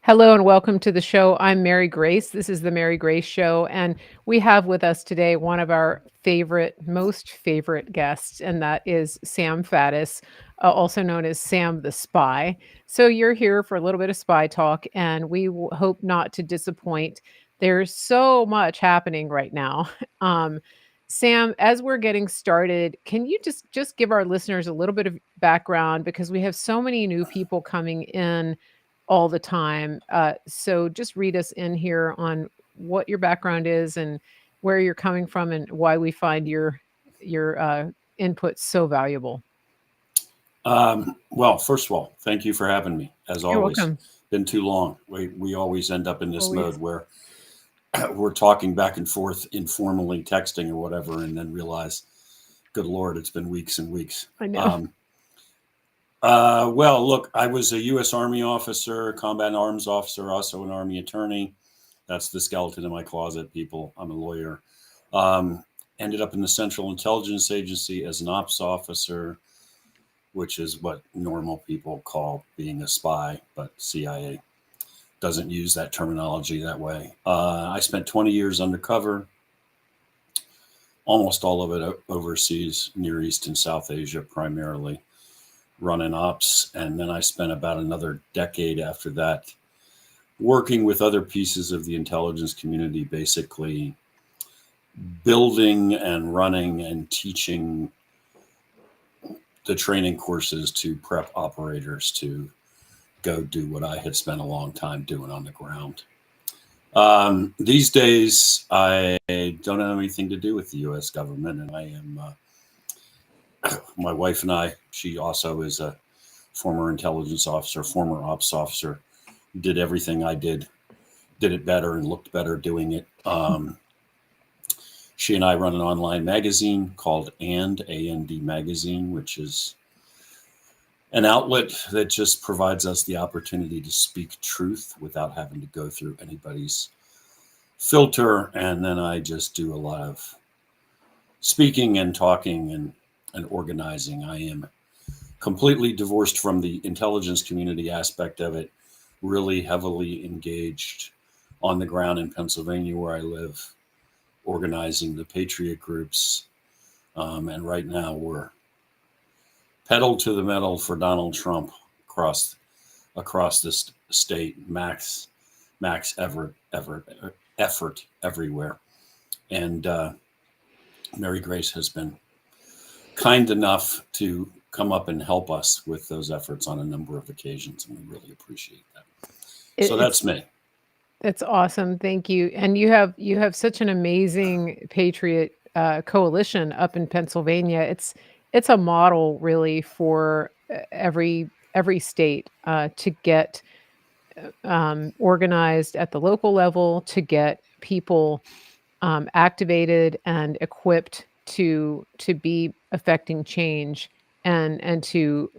Hello and welcome to the show. I'm Mary Grace. This is the Mary Grace Show, and we have with us today one of our most favorite guests, and that is Sam Faddis, also known as Sam the Spy. So you're here for a little bit of spy talk, and we hope not to disappoint. There's so much happening right now. Um, Sam, as we're getting started, can you just give our listeners a little bit of background because we have so many new people coming in all the time. So just read us in here on what your background is and where you're coming from and why we find your input so valuable. Well, first of all, thank you for having me. As You're always, welcome. been too long. We always end up in this mode Always. where we're talking back and forth informally, texting or whatever, and then realize, good Lord, it's been weeks and weeks. I know. Well, look, I was a U.S. Army officer, combat arms officer, also an Army attorney. That's the skeleton in my closet, people. I'm a lawyer. Um, Ended up in the Central Intelligence Agency as an ops officer, which is what normal people call being a spy, but CIA doesn't use that terminology that way. I spent 20 years undercover, almost all of it overseas, Near East and South Asia primarily, running ops. And then I spent about another decade after that working with other pieces of the intelligence community, basically building and running and teaching the training courses to prep operators to go do what I had spent a long time doing on the ground. These days, I don't have anything to do with the U.S. government, and I am my wife and I. She also is a former intelligence officer, former ops officer. Did everything I did it better, and looked better doing it. She and I run an online magazine called AND Magazine, which is an outlet that just provides us the opportunity to speak truth without having to go through anybody's filter. And then I just do a lot of speaking and talking and organizing. I am completely divorced from the intelligence community aspect of it, really heavily engaged on the ground in Pennsylvania where I live, organizing the patriot groups. And right now we're pedal to the metal for Donald Trump across this state. Max effort everywhere. And Mary Grace has been kind enough to come up and help us with those efforts on a number of occasions, and we really appreciate that. It, So it's that's me. it's awesome. Thank you. And you have such an amazing patriot coalition up in Pennsylvania. It's a model really for every state to get organized at the local level, to get people activated and equipped to be affecting change and to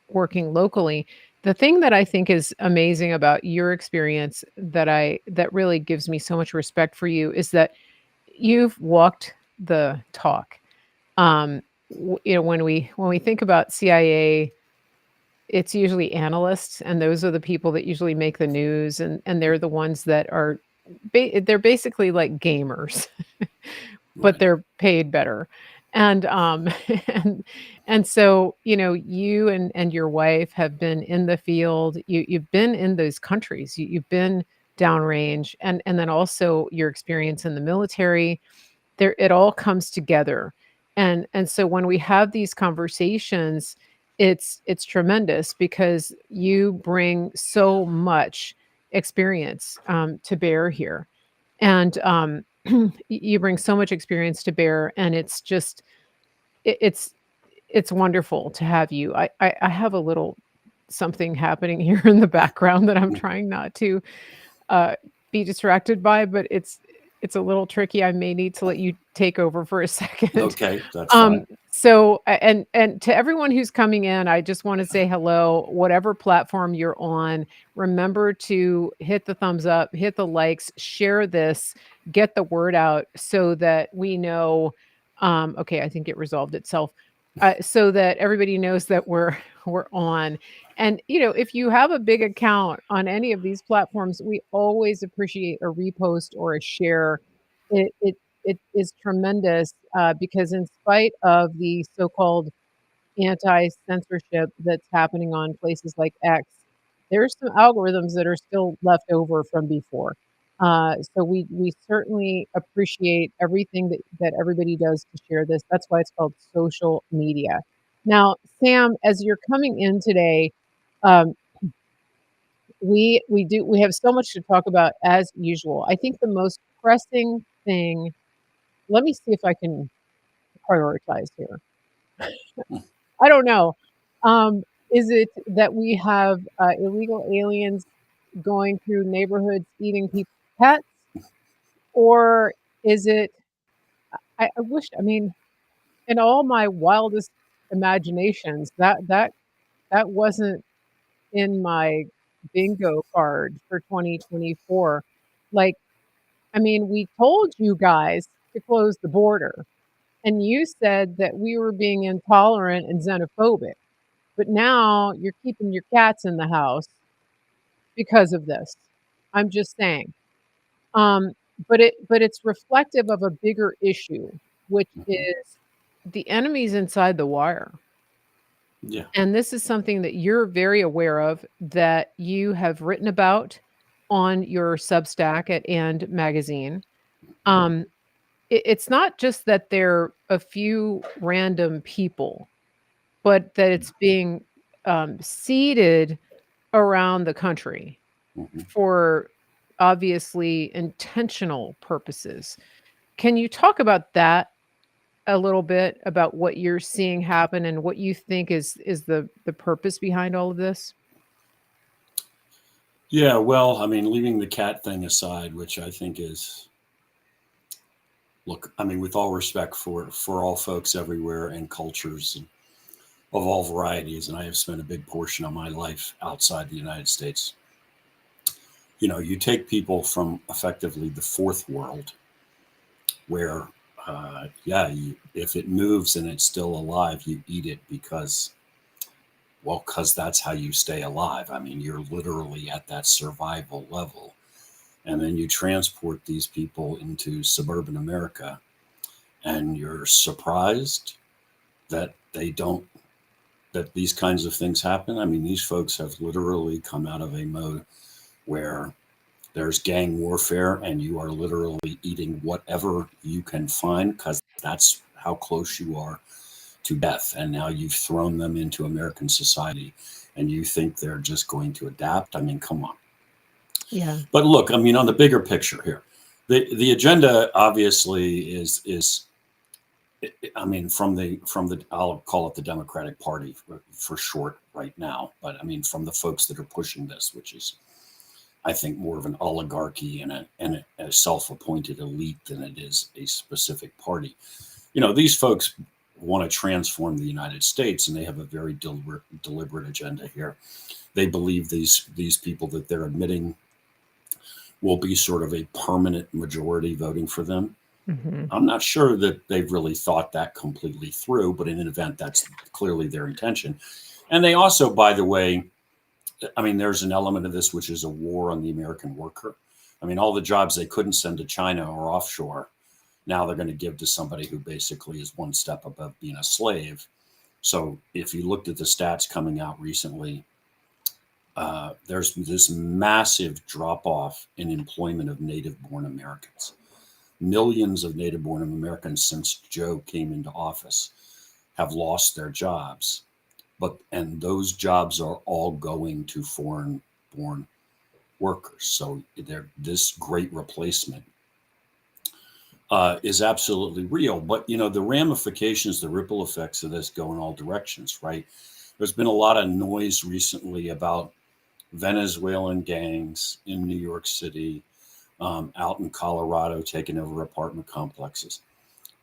working locally. The thing that I think is amazing about your experience that really gives me so much respect for you is that you've walked the talk. When we think about CIA, it's usually analysts, and those are the people that usually make the news, and they're the ones that are they're basically like gamers, but Right. they're paid better. And and so you and your wife have been in the field. You've been in those countries. You've been downrange, and then also your experience in the military. There, it all comes together. And so when we have these conversations, it's tremendous because you bring so much experience to bear here. And you bring so much experience to bear, and it's just it, it's it's wonderful to have you. I have a little something happening here in the background that I'm trying not to uh, be distracted by, but it's a little tricky. I may need to let you take over for a second. Okay, that's fine. And to everyone who's coming in, I just want to say hello. Whatever platform you're on, remember to hit the thumbs up, hit the likes, share this, get the word out so that we know. Okay, I think it resolved itself. so that everybody knows that we're on. And if you have a big account on any of these platforms, we always appreciate a repost or a share. It is tremendous because in spite of the so-called anti-censorship that's happening on places like X, there's some algorithms that are still left over from before. So we certainly appreciate everything that everybody does to share this. That's why it's called social media. Now, Sam, as you're coming in today, um, we have so much to talk about as usual. I think the most pressing thing. Let me see if I can prioritize here. I don't know. Is it that we have illegal aliens going through neighborhoods eating people's pets, or is it? I wish. I mean, in all my wildest imaginations, that wasn't in my bingo card for 2024. Like, I mean, we told you guys to close the border, and you said that we were being intolerant and xenophobic. But now you're keeping your cats in the house because of this. I'm just saying. Um, but it's reflective of a bigger issue, which Mhm. is the enemies inside the wire. Yeah. And this is something that you're very aware of, that you have written about on your Substack at And Magazine. Um, it's not just that they're a few random people, but that it's being seeded around the country Mhm. for obviously intentional purposes. Can you talk about that a little bit, about what you're seeing happen and what you think is the purpose behind all of this? Yeah, well, I mean, leaving the cat thing aside, which I think is, look, I mean, with all respect for all folks everywhere and cultures and of all varieties, and I have spent a big portion of my life outside the United States. You take people from effectively the fourth world, where, yeah, if it moves and it's still alive, you eat it because, well, because that's how you stay alive. I mean, you're literally at that survival level. And then you transport these people into suburban America, and you're surprised that they don't, that these kinds of things happen. I mean, these folks have literally come out of a mode where there's gang warfare and you are literally eating whatever you can find because that's how close you are to death. And now you've thrown them into American society and you think they're just going to adapt. I mean, come on. Yeah. But look, I mean, on the bigger picture here, the agenda obviously is I mean, from the I'll call it the Democratic Party for short right now, but I mean from the folks that are pushing this, which is I think more of an oligarchy and a self-appointed elite than it is a specific party. These folks want to transform the United States, and they have a very deliberate agenda here. They believe these people that they're admitting will be sort of a permanent majority voting for them. Mhm. I'm not sure that they've really thought that completely through, but in an event, that's clearly their intention. And they also, by the way, I mean, there's an element of this which is a war on the American worker. I mean, all the jobs they couldn't send to China or offshore, now they're going to give to somebody who basically is one step above being a slave. So if you looked at the stats coming out recently, there's this massive drop off in employment of native born Americans. Millions of native born Americans since Joe came into office have lost their jobs, and those jobs are all going to foreign born workers. So this great replacement is absolutely real. But the ramifications, the ripple effects of this go in all directions, right? There's been a lot of noise recently about Venezuelan gangs in New York City, out in Colorado, taking over apartment complexes.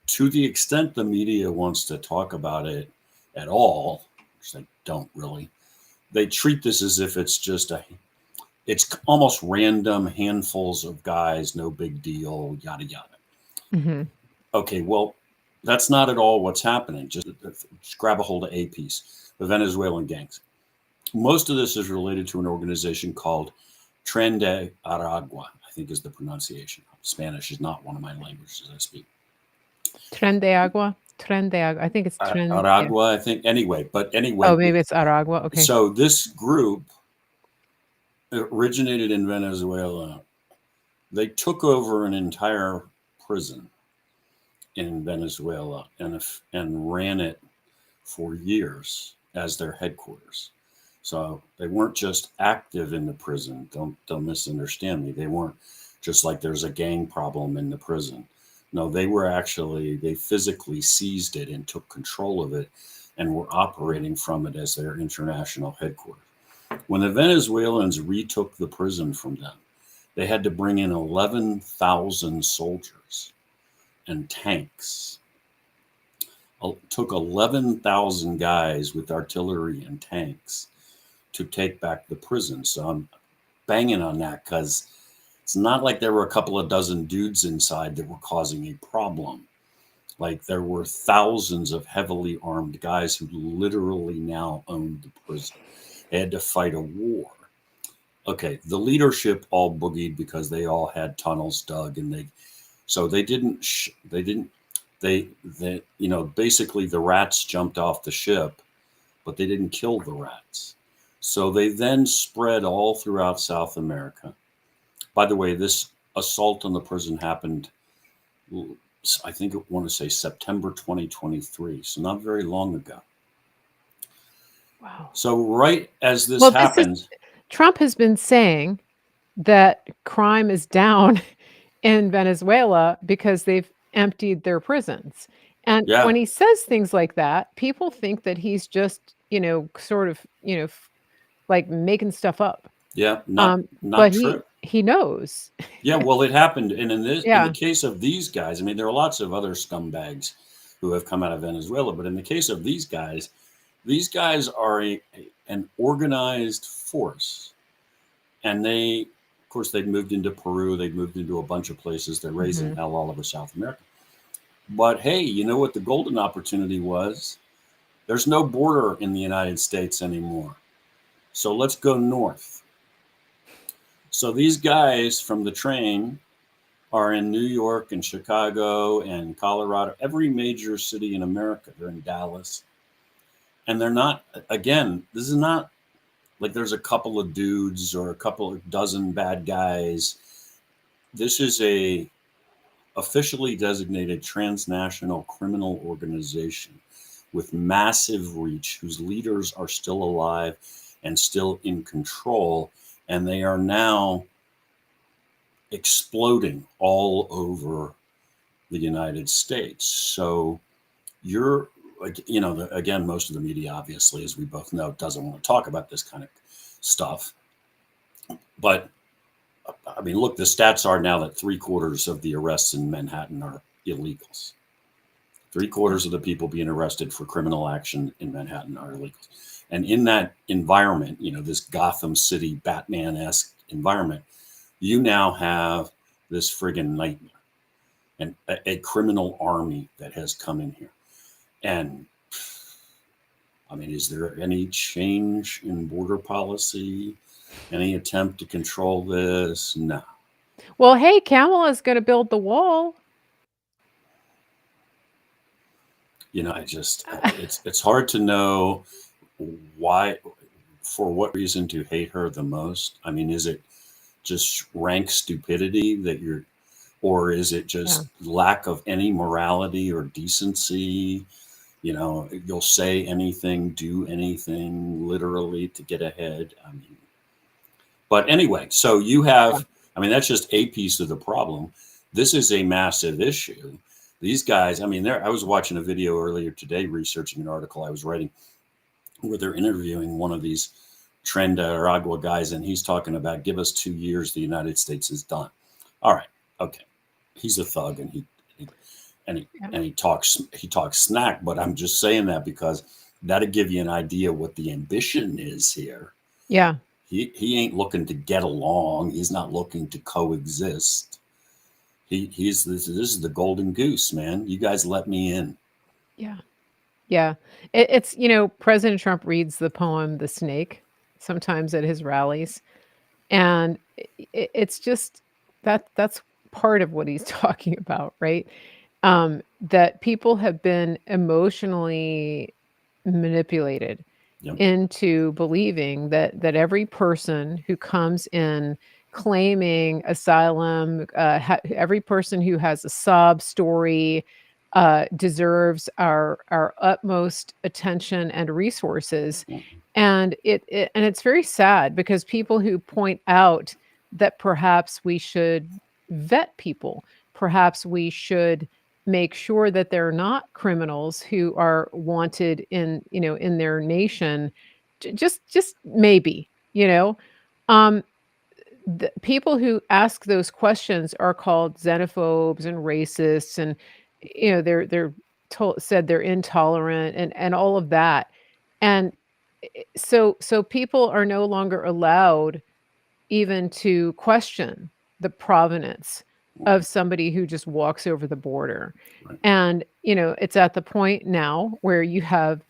To the extent the media wants to talk about it at all, which they don't really, they treat this as if it's just it's almost random handfuls of guys, no big deal, yada yada. Mhm. Okay, well, That's not at all what's happening. Just grab a hold of a piece. The Venezuelan gangs. Most of this is related to an organization called Tren de Aragua, I think is the pronunciation. Spanish is not one of my languages I speak. Tren de agua? Tren de agua. I think it's tren, yeah. Aragua, I think. Anyway, Oh, maybe it's Aragua. Okay. so this group originated in Venezuela. They took over an entire prison in Venezuela and ran it for years as their headquarters. So they weren't just active in the prison. Don't misunderstand me. They weren't just like there's a gang problem in the prison. No, they physically seized it and took control of it and were operating from it as their international headquarters. When the Venezuelans retook the prison from them, they had to bring in 11,000 soldiers and tanks. It took 11,000 guys with artillery and tanks to take back the prison. So I'm banging on that because it's not like there were a couple of dozen dudes inside that were causing a problem. Like there were thousands of heavily armed guys who literally now owned the prison. They had to fight a war. Okay, the leadership all boogied because they all had tunnels dug, and basically the rats jumped off the ship, but they didn't kill the rats. So they then spread all throughout South America. By the way, this assault on the prison happened, I think I want to say September 2023, so not very long ago. Wow. So right as this happened, Trump has been saying that crime is down in Venezuela because they've emptied their prisons. And when he says things like that, people think that he's just, sort of, like making stuff up. Yeah, not but true. He knows. Yeah, well, it happened, and in the case of these guys, I mean, there are lots of other scumbags who have come out of Venezuela, but in the case of these guys are an organized force, and of course, they've moved into Peru, they've moved into a bunch of places, they're raising hell all over South America. But hey, you know what the golden opportunity was? There's no border in the United States anymore. So let's go north. So these guys from the train are in New York and Chicago and Colorado, every major city in America. They're in Dallas. And they're not, again, this is not like there's a couple of dudes or a couple of dozen bad guys. This is a officially designated transnational criminal organization with massive reach, whose leaders are still alive and still in control. And they are now exploding all over the United States. So you're like, again, most of the media, obviously, as we both know, doesn't want to talk about this kind of stuff. But I mean, look, the stats are now that 3/4 of the arrests in Manhattan are illegals. 3/4 of the people being arrested for criminal action in Manhattan are illegals. And in that environment, this Gotham City Batman-esque environment, you now have this friggin' nightmare and a criminal army that has come in here. And I mean, is there any change in border policy? Any attempt to control this? No. Well, hey, Kamala's going to build the wall. It's hard to know why, for what reason to hate her the most. I mean, is it just rank stupidity or is it just lack of any morality or decency? You'll say anything, do anything literally to get ahead. I mean, but anyway, so you have, I mean, that's just a piece of the problem. This is a massive issue. These guys, I mean, I was watching a video earlier today, researching an article I was writing where they're interviewing one of these Tren de Aragua guys, and he's talking about, give us 2 years, the United States is done. All right, okay. He's a thug, and he talks snack, but I'm just saying that because that'll give you an idea what the ambition is here. Yeah. He ain't looking to get along. He's not looking to coexist. He's this is the golden goose, man. You guys let me in. Yeah. Yeah. It's, President Trump reads the poem The Snake sometimes at his rallies. And it's just that's part of what he's talking about, right? That people have been emotionally manipulated Yep. into believing that every person who comes in claiming asylum, every person who has a sob story, deserves our utmost attention and resources. Mhm. And it's very sad because people who point out that perhaps we should vet people, perhaps we should make sure that they're not criminals who are wanted in their nation. Just maybe, um the people who ask those questions are called xenophobes and racists, and they're said they're intolerant and all of that. And so people are no longer allowed even to question the provenance of somebody who just walks over the border. Right. And it's at the point now where you have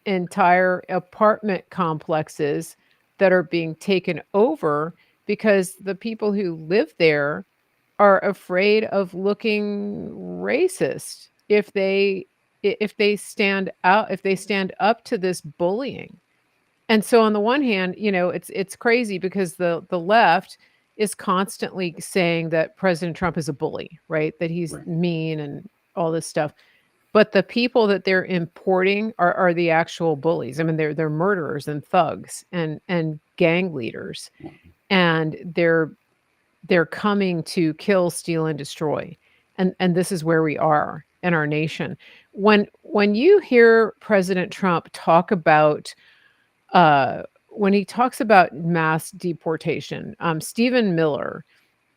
entire apartment complexes that are being taken over because the people who live there are afraid of looking racist if they stand up to this bullying. And so on the one hand, it's crazy because the left is constantly saying that President Trump is a bully, right? That he's Right. mean and all this stuff. But the people that they're importing are the actual bullies. I mean, they're murderers and thugs and gang leaders, Mhm. and they're coming to kill, steal, and destroy. And this is where we are in our nation. When you hear President Trump talk about when he talks about mass deportation, Stephen Miller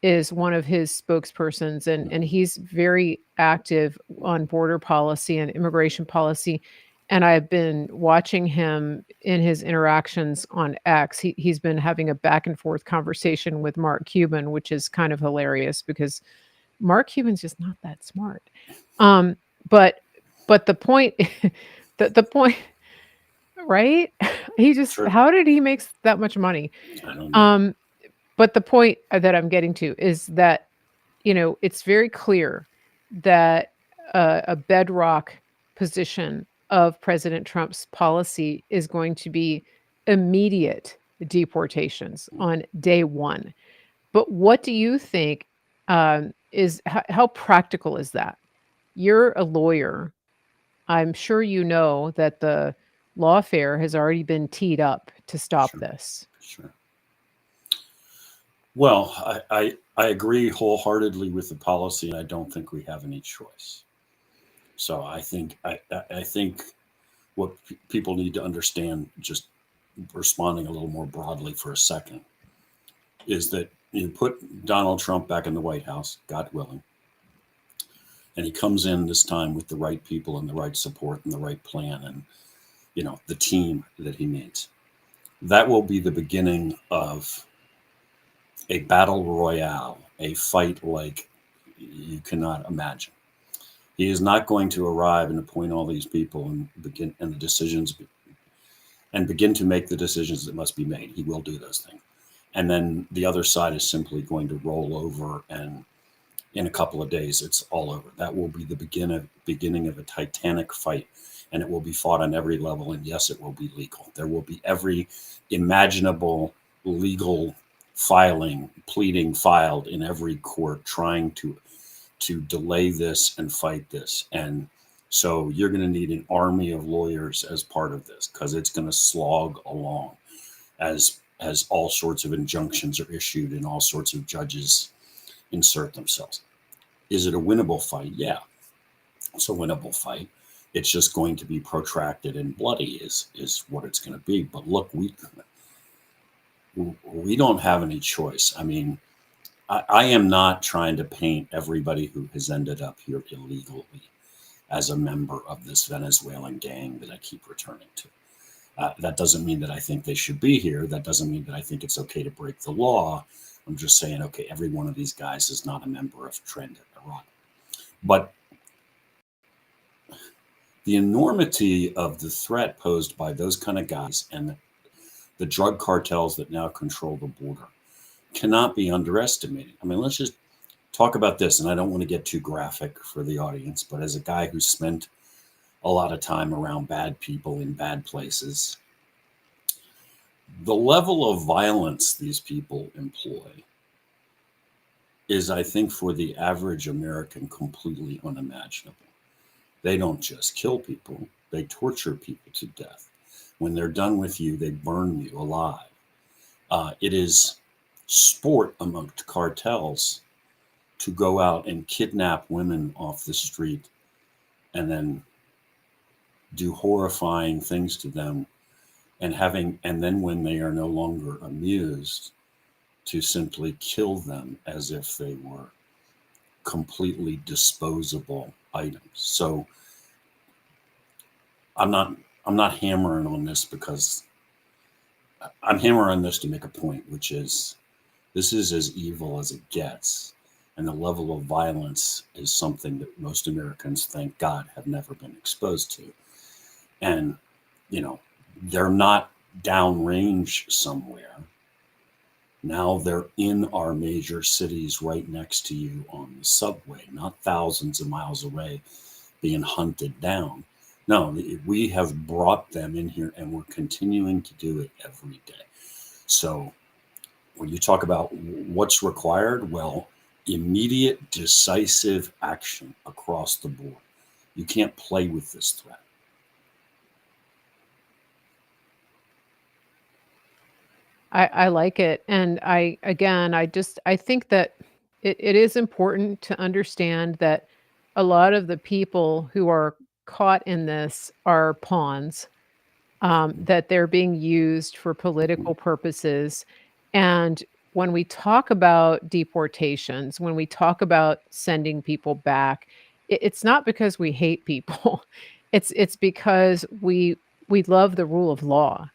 is one of his spokespersons, and he's very active on border policy and immigration policy. And I've been watching him in his interactions on X. He's been having a back and forth conversation with Mark Cuban, which is kind of hilarious because Mark Cuban's just not that smart. Um, but but the point, the point, right? He just Sure. how did he make that much money? I don't know. Um, but the point that I'm getting to is that it's very clear that a bedrock position of President Trump's policy is going to be immediate deportations on day one. But what do you think is how practical is that? You're a lawyer. I'm sure you know that the lawfare has already been teed up to stop Sure. this. Sure. Well, I agree wholeheartedly with the policy, and I don't think we have any choice. So I think what people need to understand, just responding a little more broadly for a second, is that you put Donald Trump back in the White House, God willing, and he comes in this time with the right people and the right support and the right plan and the team that he needs. That will be the beginning of a battle royale, a fight like you cannot imagine. He is not going to arrive and appoint all these people and begin to make the decisions that must be made. He will do those things. And then the other side is simply going to roll over, and in a couple of days it's all over. That will be the beginning of a titanic fight, and it will be fought on every level. And yes, it will be legal. There will be every imaginable legal pleading filed in every court trying to delay this and fight this. And so you're going to need an army of lawyers as part of this, because it's going to slog along as all sorts of injunctions are issued and all sorts of judges insert themselves. Is it a winnable fight? Yeah, it's a winnable fight. It's just going to be protracted and bloody is what it's going to be. But look, we don't have any choice. I mean, I am not trying to paint everybody who has ended up here illegally as a member of this Venezuelan gang that I keep returning to. That doesn't mean that I think they should be here. That doesn't mean that I think it's okay to break the law. I'm just saying, okay, every one of these guys is not a member of Trend Iraq. But the enormity of the threat posed by those kind of guys and the drug cartels that now control the border cannot be underestimated. I mean, let's just talk about this. And I don't want to get too graphic for the audience, but as a guy who spent a lot of time around bad people in bad places, the level of violence these people employ is, I think, for the average American, completely unimaginable. They don't just kill people, they torture people to death. When they're done with you, they burn you alive. It is sport amongst cartels to go out and kidnap women off the street and then do horrifying things to them, and then when they are no longer amused, to simply kill them as if they were completely disposable items. So I'm not hammering on this because I'm hammering on this to make a point, which is this is as evil as it gets. And the level of violence is something that most Americans, thank God, have never been exposed to. And, they're not downrange somewhere. Now they're in our major cities right next to you on the subway, not thousands of miles away being hunted down. No, we have brought them in here and we're continuing to do it every day. So when you talk about what's required, well, immediate, decisive action across the board. You can't play with this threat. I like it. And I think that it is important to understand that a lot of the people who are caught in this are pawns, that they're being used for Mhm. political purposes. And when we talk about deportations, when we talk about sending people back, it's not because we hate people. It's because we love the rule of law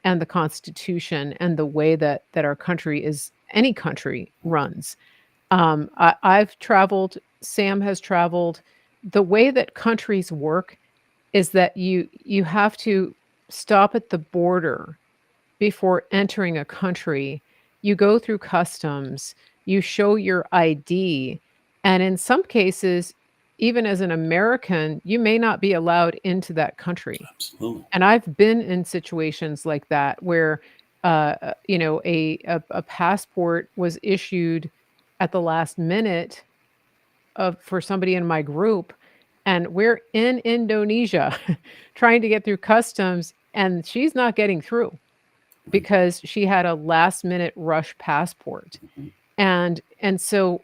and the Constitution and the way that our country is any country runs. I've traveled, Sam has traveled. The way that countries work is that you have to stop at the border before entering a country. You go through customs, you show your ID, and in some cases, even as an American, you may not be allowed into that country. Absolutely. And I've been in situations like that where, a passport was issued at the last minute of for somebody in my group, and we're in Indonesia trying to get through customs, and she's not getting through Right. because she had a last minute rush passport. Mhm. And so,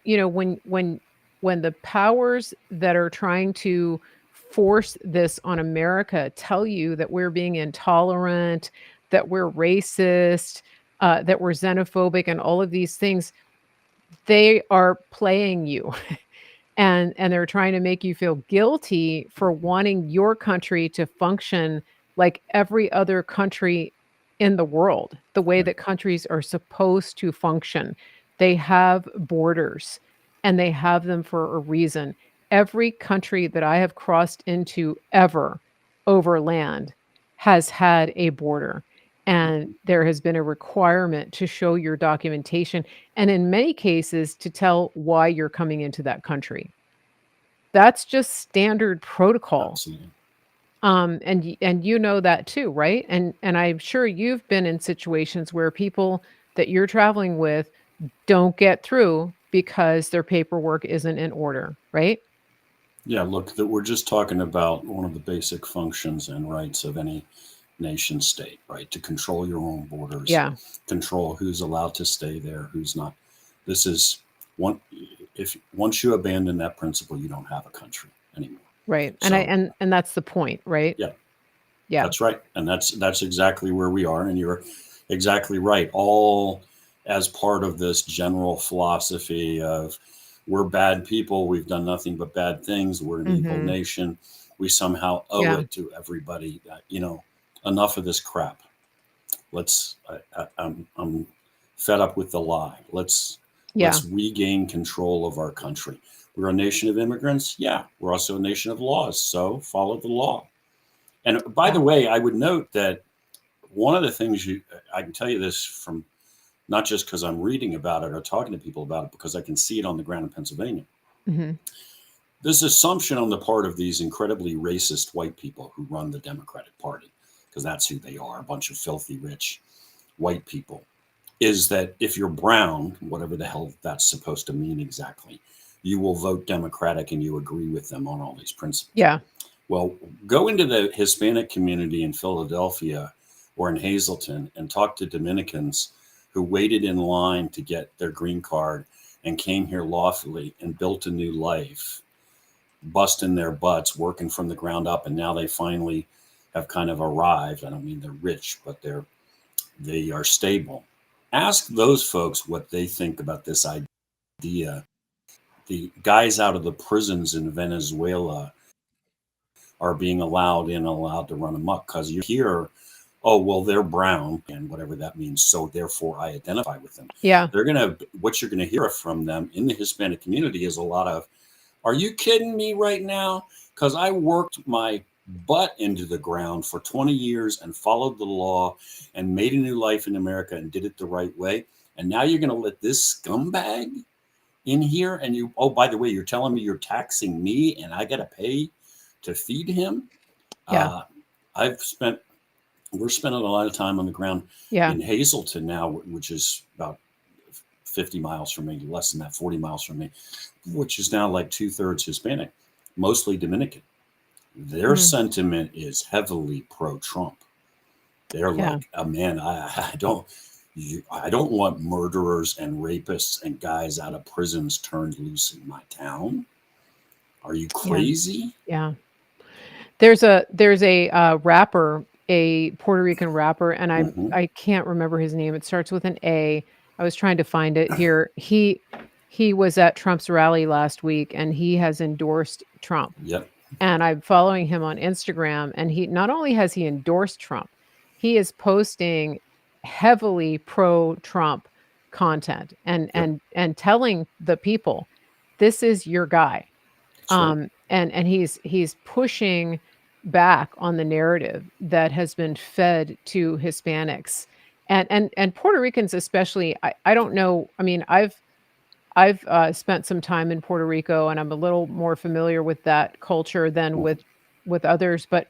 when the powers that are trying to force this on America tell you that we're being intolerant, that we're racist, that we're xenophobic, and all of these things, they are playing you. And they're trying to make you feel guilty for wanting your country to function like every other country in the world, the way Right. that countries are supposed to function. They have borders, and they have them for a reason. Every country that I have crossed into ever over land has had a border, and Mhm. there has been a requirement to show your documentation, and in many cases, to tell why you're coming into that country. That's just standard protocol. Absolutely. And you know that too, right? And I'm sure you've been in situations where people that you're traveling with don't get through because their paperwork isn't in order, right? Yeah, look, that we're just talking about one of the basic functions and rights of any nation state, right? To control your own borders, Yeah, control who's allowed to stay there, who's not. This is one. If once you abandon that principle, you don't have a country anymore. right. And I So, and that's the point, right? yeah, Yeah. that's right, and that's exactly where we are. And you're exactly right. All as part of this general philosophy of we're bad people, we've done nothing but bad things, we're an evil Mhm. nation, we somehow owe Yeah. it to everybody. Enough of this crap. Let's. I'm fed up with the lie. Yeah. Let's regain control of our country. We're a nation of immigrants. Yeah, we're also a nation of laws. So follow the law. And by the Yeah. way, I would note that one of the things I can tell you this from not just because I'm reading about it or talking to people about it, because I can see it on the ground in Pennsylvania. Hmm. This assumption on the part of these incredibly racist white people who run the Democratic Party, because that's who they are, a bunch of filthy rich white people, is that if you're brown, whatever the hell that's supposed to mean exactly, you will vote Democratic and you agree with them on all these principles. Yeah. Well, go into the Hispanic community in Philadelphia or in Hazleton and talk to Dominicans who waited in line to get their green card and came here lawfully and built a new life, busting their butts, working from the ground up, and now they finally have kind of arrived. I don't mean they're rich, but they are stable. Ask those folks what they think about this idea. The guys out of the prisons in Venezuela are being allowed in, allowed to run amok, because you hear, oh, well, they're brown and whatever that means, so therefore I identify with them. Yeah. What you're gonna hear from them in the Hispanic community is a lot of, are you kidding me right now? Because I worked my butt into the ground for 20 years and followed the law and made a new life in America and did it the right way. And now you're going to let this scumbag in here, and you, oh, by the way, you're telling me you're taxing me and I got to pay to feed him. Yeah. Uh, I've spent, we're spending a lot of time on the ground Yeah. in Hazleton now, which is about 50 miles from me, less than that, 40 miles from me, which is now like 2/3 Hispanic, mostly Dominican. Their Mm. sentiment is heavily pro-Trump. They're Yeah. like, oh, man, I don't want murderers and rapists and guys out of prisons turned loose in my town. Are you Yeah. crazy? Yeah. There's a rapper, a Puerto Rican rapper, and Mm-hmm. I can't remember his name. It starts with an A. I was trying to find it here. He was at Trump's rally last week, and he has endorsed Trump. Yep. And I'm following him on Instagram, and he not only has he endorsed Trump, he is posting heavily pro-Trump content Yep. and telling the people, this is your guy. That's right. And he's pushing back on the narrative that has been fed to Hispanics and Puerto Ricans especially. I don't know. I mean, I've spent some time in Puerto Rico, and I'm a little more familiar with that culture than Mm-hmm. with others. But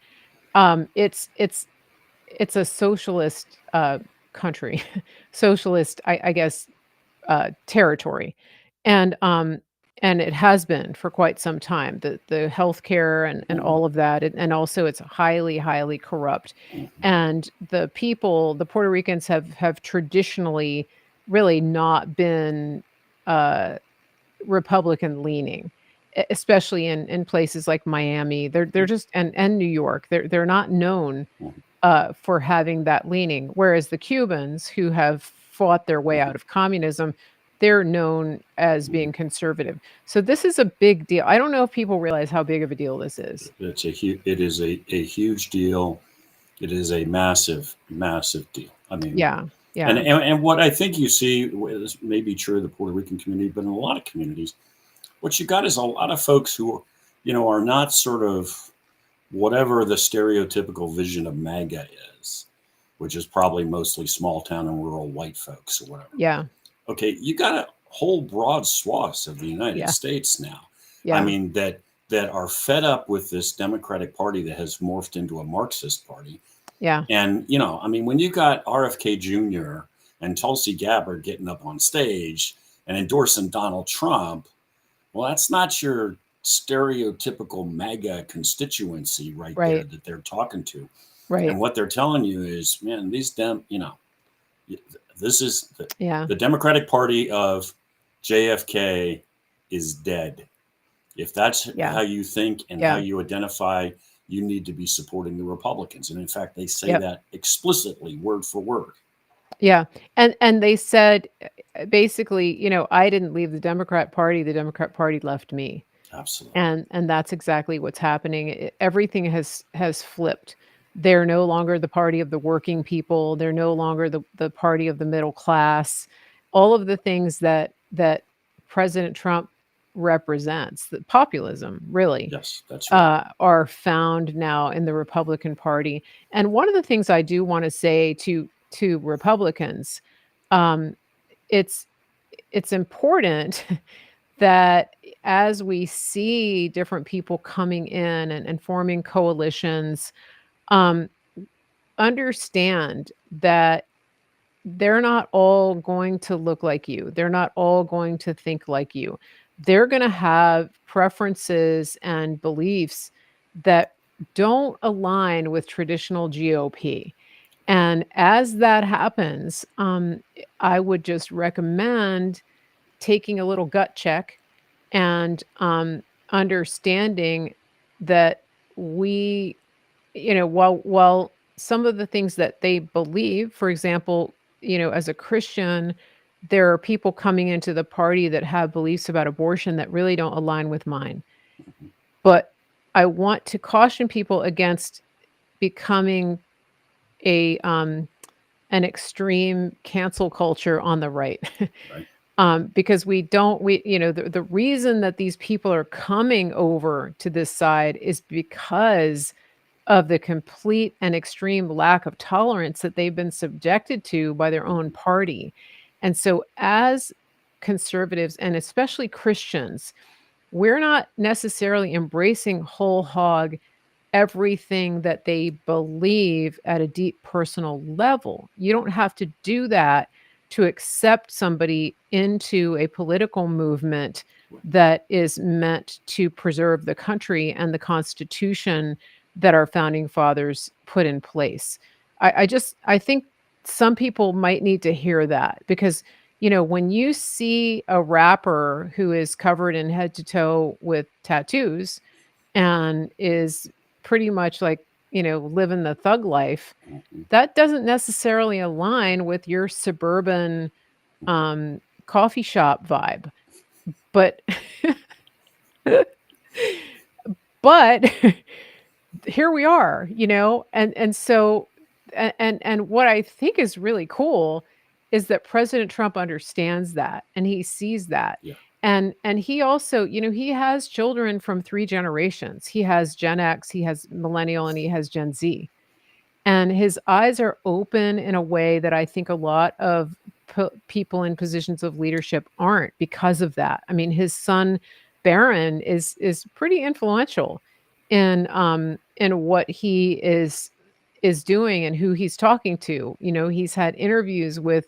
it's it's a socialist country, socialist, I guess, territory, and um, and it has been for quite some time. The healthcare and Mm-hmm. all of that, and also it's highly corrupt. Mm-hmm. And the people, the Puerto Ricans have traditionally really not been uh, Republican leaning, especially in places like Miami. They're just and New York. They're not known for having that leaning. Whereas the Cubans, who have fought their way out of communism, they're known as Mm-hmm. being conservative. So this is a big deal. I don't know if people realize how big of a deal this is. It is a huge deal. It is a massive deal. I mean, Yeah, and, yeah, and, and what I think you see, this may be true of the Puerto Rican community, but in a lot of communities, what you got is a lot of folks who, are not sort of whatever the stereotypical vision of MAGA is, which is probably mostly small town and rural white folks or whatever. yeah, Okay, you got a whole broad swaths of the United yeah, States now. I yeah, mean that are fed up with this Democratic Party that has morphed into a Marxist party. yeah, And I mean, when you got RFK Jr. and Tulsi Gabbard getting up on stage and endorsing Donald Trump, well, that's not your stereotypical MAGA constituency right there right, that they're talking to. And right, what they're telling you is, man, this is yeah, the Democratic Party of JFK is dead. If that's yeah, how you think and how yeah, you identify, you need to be supporting the Republicans. And in fact, they say yep. that explicitly, word for word. Yeah, and they said, basically, "I didn't leave the Democrat Party left me." Absolutely. And that's exactly what's happening. Everything has flipped They're no longer the party of the working people. They're no longer the party of the middle class. All of the things that President Trump represents, the populism, really, Yes, that's right. are found now in the Republican Party. And one of the things I do want to say to Republicans, um, it's it's important that as we see different people coming in and forming coalitions, um, understand that they're not all going to look like you. They're not all going to think like you. They're going to have preferences and beliefs that don't align with traditional GOP. And as that happens, I would just recommend taking a little gut check and understanding that we, while some of the things that they believe, for example, as a Christian, there are people coming into the party that have beliefs about abortion that really don't align with mine. Mhm. But I want to caution people against becoming a an extreme cancel culture on the right. Right. Because we don't we the reason that these people are coming over to this side is because of the complete and extreme lack of tolerance that they've been subjected to by their own Mhm. party. And so as conservatives and especially Christians, we're not necessarily embracing whole hog everything that they believe at a deep personal level. You don't have to do that to accept somebody into a political movement Right. that is meant to preserve the country and the Constitution that our founding fathers put in place. I think some people might need to hear that because when you see a rapper who is covered in head to toe with tattoos and is pretty much like, living the thug life, Mhm. that doesn't necessarily align with your suburban, coffee shop vibe. But but here we are, and so and what I think is really cool is that President Trump understands that and he sees that. Yeah. And he also, he has children from 3 generations. He has Gen X, he has millennial, and he has Gen Z. And his eyes are open in a way that I think a lot of people in positions of leadership aren't because of that. I mean, his son Barron is pretty influential in what he is doing and who he's talking to. He's had interviews with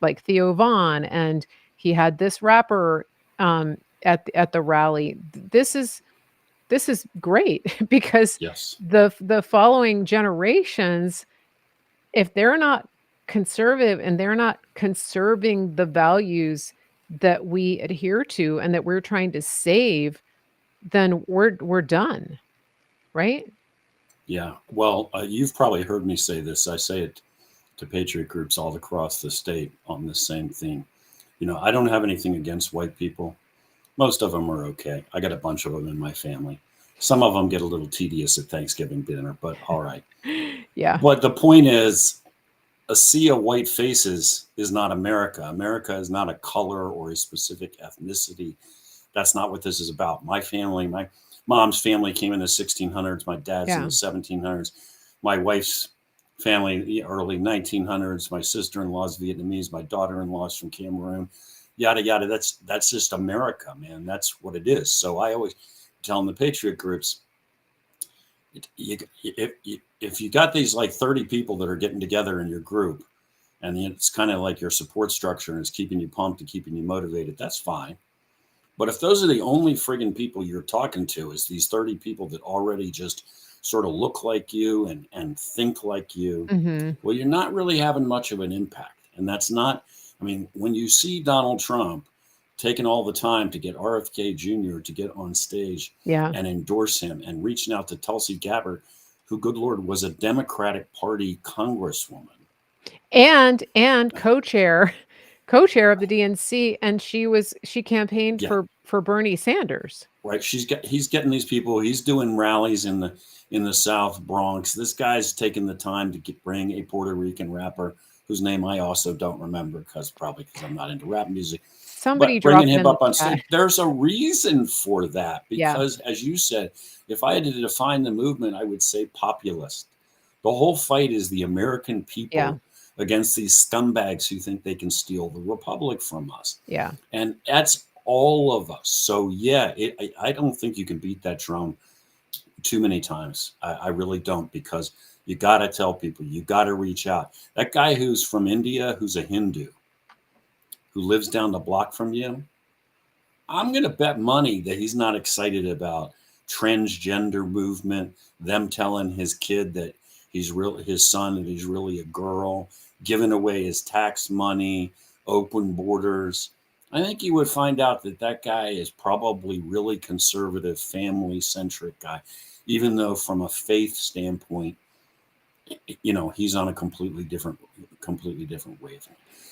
like Theo Vaughn, and he had this rapper at the rally. This is great because Yes. the following generations, if they're not conservative and they're not conserving the values that we adhere to and that we're trying to save, then we're done, right? Yeah. Well, you've probably heard me say this. I say it to patriot groups all across the state on the same theme. I don't have anything against white people. Most of them are okay. I got a bunch of them in my family. Some of them get a little tedious at Thanksgiving dinner, but all right. Yeah. But the point is, a sea of white faces is not America. America is not a color or a specific ethnicity. That's not what this is about. My family, my mom's family came in the 1600s. My dad's in Yeah. the 1700s. My wife's family, the early 1900s. My sister-in-law's Vietnamese. My daughter-in-law's from Cameroon. Yada yada. That's just America, man. That's what it is. So I always tell the patriot groups, if you got these like 30 people that are getting together in your group, and it's kind of like your support structure and it's keeping you pumped and keeping you motivated, that's fine. But if those are the only friggin' people you're talking to, is these 30 people that already just sort of look like you and think like you, Mhm. well, you're not really having much of an impact. And that's not, I mean, when you see Donald Trump taking all the time to get RFK Jr. to get on stage Yeah. and endorse him and reaching out to Tulsi Gabbard, who, good Lord, was a Democratic Party congresswoman. And co-chair co-chair of the DNC, and she campaigned Yeah, for Bernie Sanders. right. He's getting these people. He's doing rallies in the South Bronx. This guy's taking the time to bring a Puerto Rican rapper whose name I also don't remember because I'm not into rap music, Somebody but bringing dropped it him in the up on chat. stage. There's a reason for that Yeah, because, as you said, if I had to define the movement, I would say populist. The whole fight is the American yeah, people against these scumbags who think they can steal the republic from us. yeah. And that's all of us. So, yeah, I don't think you can beat that drum too many times. I really don't, because you got to tell people, you got to reach out. That guy who's from India, who's a Hindu, who lives down the block from you, I'm going to bet money that he's not excited about transgender movement, them telling his kid that his son, that he's really a girl, giving away his tax money, open borders. I think you would find out that that guy is probably really conservative, family centric guy, even though from a faith standpoint, he's on a completely different wavelength.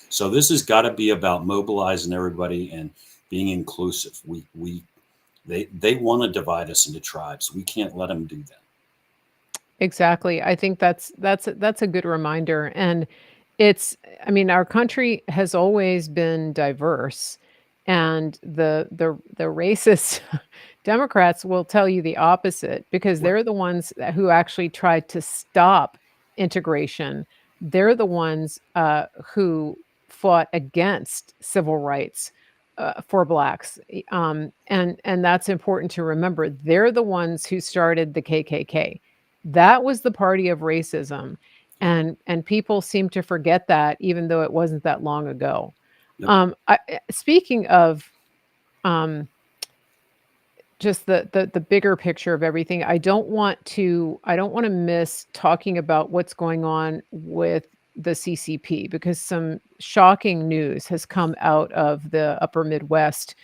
So this has got to be about mobilizing everybody and being inclusive. They want to divide us into tribes. We can't let them do that. Exactly. I think that's a good reminder, and it's I mean, our country has always been diverse, and the racist Democrats will tell you the opposite because Right. they're the ones who actually tried to stop integration. They're the ones who fought against civil rights for blacks, and that's important to remember. They're the ones who started the KKK. That was the party of racism, and people seem to forget that even though it wasn't that long ago. Yep. Speaking of, um, just the bigger picture of everything, I don't wanna miss talking about what's going on with the CCP because some shocking news has come out of the Upper Midwest,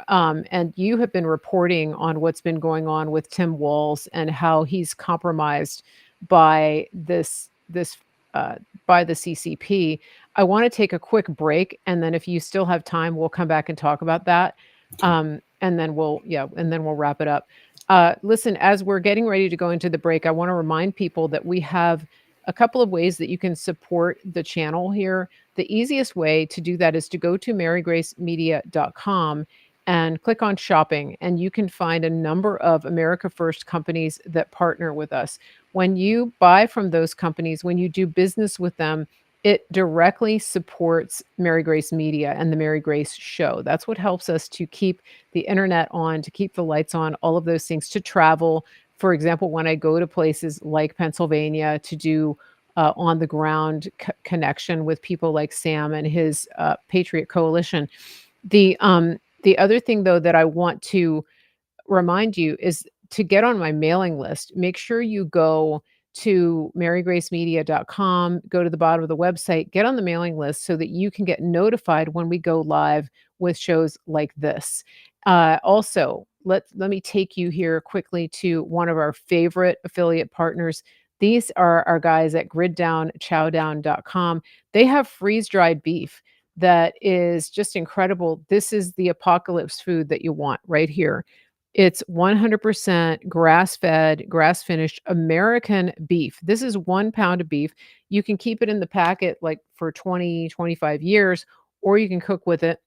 and you have been reporting on what's been going on with Tim Walz and how he's compromised by uh, by the CCP. I want to take a quick break, and then if you still have time, we'll come back and talk about that. Okay. And then we'll wrap it up. Listen, as we're getting ready to go into the break, I want to remind people that we have a couple of ways that you can support the channel here. The easiest way to do that is to go to marygracemedia.com and click on shopping, and you can find a number of America First companies that partner with us. When you buy from those companies, when you do business with them, it directly supports Mary Grace Media and the Mary Grace Show. That's what helps us to keep the internet on, to keep the lights on, all of those things, to travel. For example, when I go to places like Pennsylvania to do on the ground connection with people like Sam and his Patriot Coalition. The other thing, though, that I want to remind you is to get on my mailing list. Make sure you go to marygracemedia.com, go to the bottom of the website, get on the mailing list so that you can get notified when we go live with shows like this. Also, let me take you here quickly to one of our favorite affiliate partners. These are our guys at griddownchowdown.com. They have freeze-dried beef that is just incredible. This is the apocalypse food that you want right here. It's 100% grass-fed, grass-finished American beef. This is 1 pound of beef. You can keep it in the packet, like, for 20, 25 years, or you can cook with it.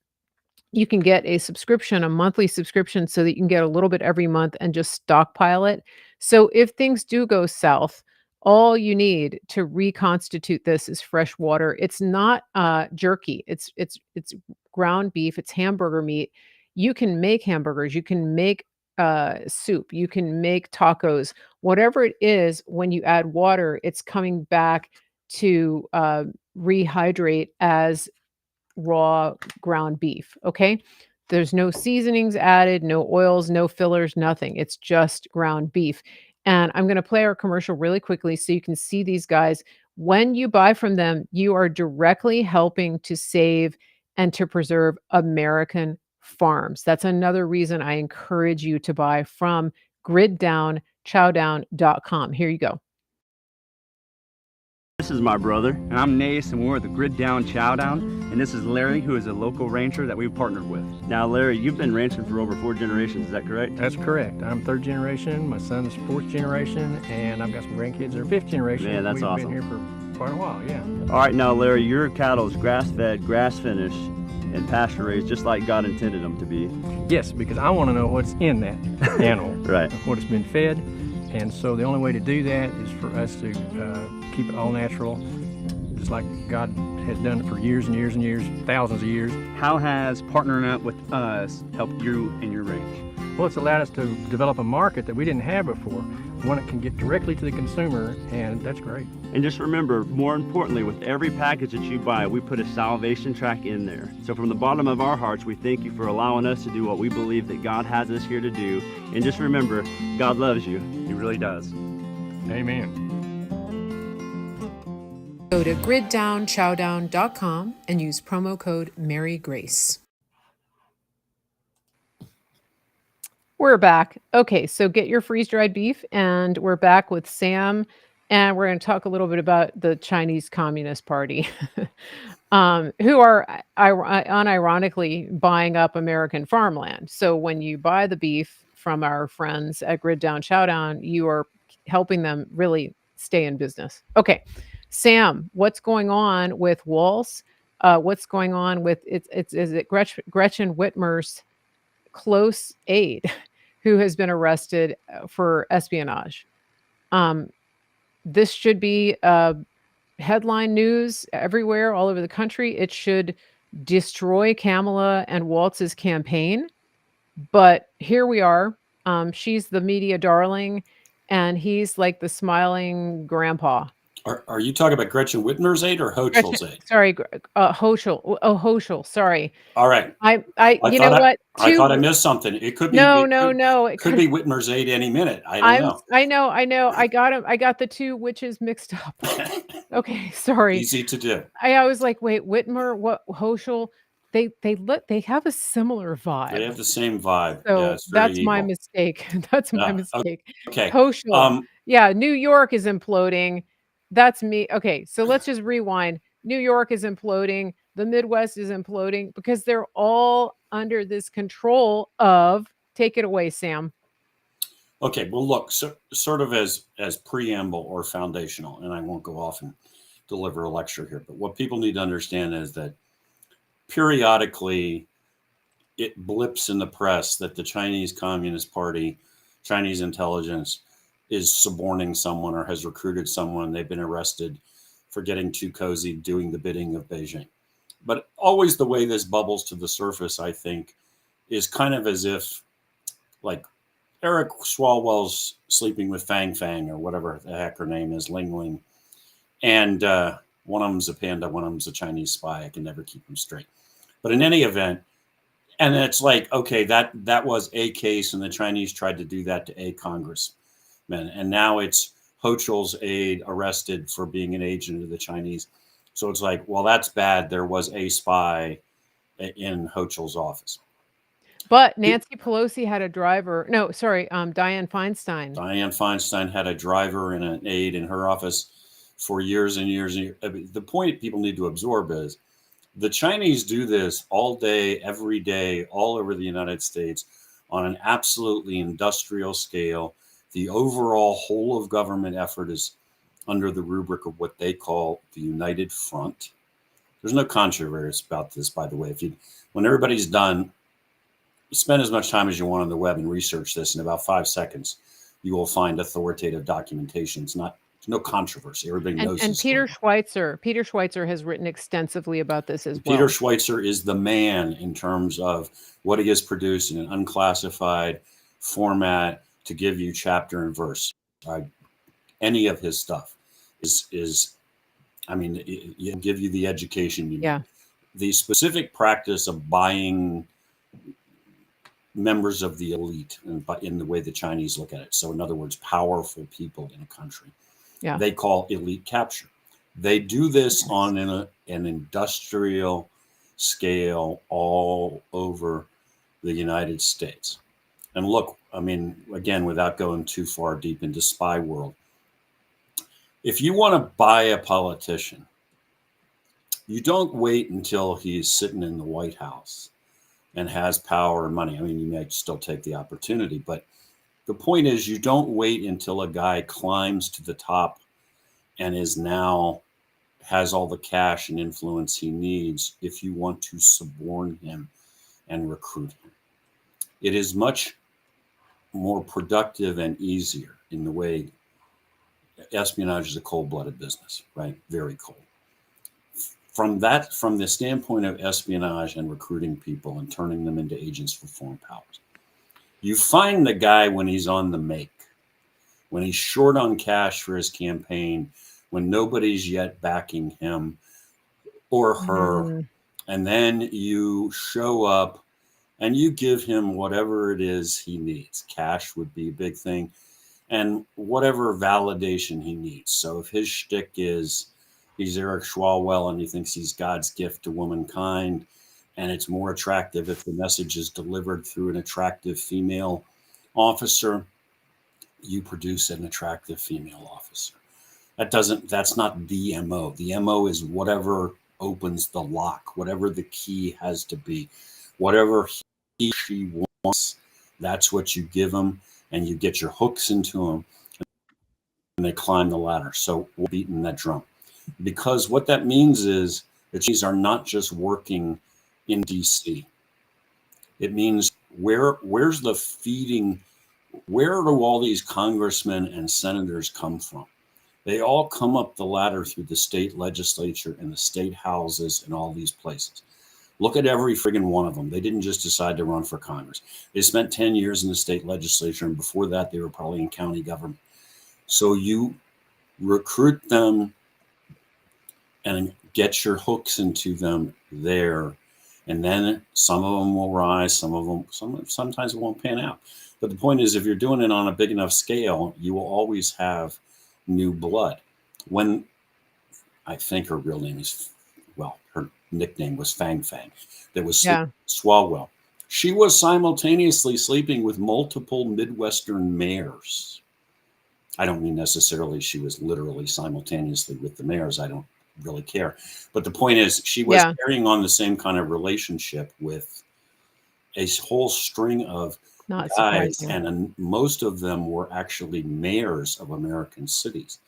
You can get a subscription, a monthly subscription, so that you can get a little bit every month and just stockpile it. So if things do go south, all you need to reconstitute this is fresh water. It's not jerky. It's ground beef. It's hamburger meat. You can make hamburgers. You can make soup. You can make tacos. Whatever it is, when you add water, it's coming back to rehydrate as raw ground beef, okay? There's no seasonings added, no oils, no fillers, nothing. It's just ground beef. And I'm going to play our commercial really quickly so you can see these guys. When you buy from them, you are directly helping to save and to preserve American farms. That's another reason I encourage you to buy from griddownchowdown.com. Here you go. this is my brother, and I'm Nace, and we're at the Grid Down Chowdown, and this is Larry, who is a local rancher that we've partnered with. Now, Larry, you've been ranching for over 4 generations, is that correct? That's correct. I'm 3rd generation, my son's 4th generation, and I've got some grandkids that are 5th generation. Man, that's awesome. We've been here for quite a while, yeah. All right, now, Larry, your cattle is grass-fed, grass-finished, and pasture-raised, just like God intended them to be. Yes, because I want to know what's in that animal, Right. what it's been fed, and so the only way to do that is for us to keep it all natural, just like God has done it for years and years and years, thousands of years. How has partnering up with us helped you in your ranch? Well, it's allowed us to develop a market that we didn't have before, one that can get directly to the consumer, and that's great. And just remember, more importantly, with every package that you buy, we put a salvation track in there. So from the bottom of our hearts, we thank you for allowing us to do what we believe that God has us here to do. And just remember, God loves you. He really does. Amen. Go to griddownchowdown.com and use promo code MaryGrace. We're back. Okay, so get your freeze-dried beef, and we're back with Sam, and we're going to talk a little bit about the Chinese Communist Party, who are unironically buying up American farmland. So when you buy the beef from our friends at Grid Down Chowdown, you are helping them really stay in business. Okay, Sam, what's going on with Walz? What's going on with is it Gretchen Whitmer's close aide who has been arrested for espionage? This should be headline news everywhere, all over the country. It should destroy Kamala and Walz's campaign. But here we are. She's the media darling, and he's like the smiling grandpa. Are you talking about Gretchen Whitmer's aide or Hochul's aide? Sorry, Hochul. Oh, Hochul. Sorry. All right. I you know what? I thought I missed something. It could be No. It could be Whitmer's aide any minute. I don't know. I know. I got him. I got the two witches mixed up. Okay, sorry. Easy to do. I was like, wait, Whitmer, what Hochul? They have a similar vibe. They have the same vibe. So yeah, it's very that's my evil. mistake. That's my mistake. Okay. Hochul. Yeah, New York is imploding. That's me. Okay, so let's just rewind. New York is imploding. The Midwest is imploding because they're all under this control of, take it away, Sam. Okay, well, look, sort of as preamble or foundational, and I won't go off and deliver a lecture here, but what people need to understand is that periodically it blips in the press that the Chinese Communist Party, Chinese intelligence, is suborning someone or has recruited someone. They've been arrested for getting too cozy, doing the bidding of Beijing. But always the way this bubbles to the surface, I think, is kind of as if, like, Eric Swalwell's sleeping with Fang Fang or whatever the heck her name is, Ling Ling. And one of them's a panda, one of them's a Chinese spy. I can never keep them straight. But in any event, and it's like, okay, that was a case, and the Chinese tried to do that to a congressman. And now it's Hochul's aide arrested for being an agent of the Chinese. So it's like, well, that's bad. There was a spy in Hochul's office. But Nancy Pelosi had a driver. No, sorry, Dianne Feinstein. Dianne Feinstein had a driver and an aide in her office for years and years and years. I mean, the point people need to absorb is the Chinese do this all day, every day, all over the United States on an absolutely industrial scale. The overall whole of government effort is under the rubric of what they call the United Front. There's no controversy about this, by the way. When everybody's done, spend as much time as you want on the web and research this. In about 5 seconds, you will find authoritative documentation. There's no controversy. Everybody knows. And Peter Schweitzer has written extensively about this as well. Peter Schweitzer is the man in terms of what he has produced in an unclassified format to give you chapter and verse. Any of his stuff is I mean, it'll give you the education you need. The specific practice of buying members of the elite in the way the Chinese look at it. So in other words, powerful people in a country. They call elite capture. They do this on an industrial scale all over the United States. And look, I mean, again, without going too far deep into spy world, If you want to buy a politician, you don't wait until he's sitting in the White House and has power and money. I mean, you may still take the opportunity, but the point is you don't wait until a guy climbs to the top and is now has all the cash and influence he needs if you want to suborn him and recruit him. It is much more productive and easier in the way espionage is a cold-blooded business, right? Very cold. From the standpoint of espionage and recruiting people and turning them into agents for foreign powers, you find the guy when he's on the make, when he's short on cash for his campaign, when nobody's yet backing him or her, Mm, and then you show up and you give him whatever it is he needs. Cash would be a big thing, and whatever validation he needs. So if his shtick is he's Eric Swalwell and he thinks he's God's gift to womankind, and it's more attractive if the message is delivered through an attractive female officer, you produce an attractive female officer. That's not the MO. The MO is whatever opens the lock, whatever the key has to be, whatever he, she wants, that's what you give them, and you get your hooks into them, and they climb the ladder. So we're beating that drum. Because what that means is that these are not just working in DC. It means where's the feeding, where do all these congressmen and senators come from? They all come up the ladder through the state legislature and the state houses and all these places. Look at every friggin' one of them. They didn't just decide to run for Congress. They spent 10 years in the state legislature, and before that, they were probably in county government. So you recruit them and get your hooks into them there. And then some of them will rise, sometimes it won't pan out. But the point is, if you're doing it on a big enough scale, you will always have new blood. When I think her real name is, well, her nickname was Fang Fang, that was yeah. Swalwell. She was simultaneously sleeping with multiple Midwestern mayors. I don't mean necessarily she was literally simultaneously with the mayors. I don't really care. But the point is, she was carrying on the same kind of relationship with a whole string of Not guys, surprising. and most of them were actually mayors of American cities.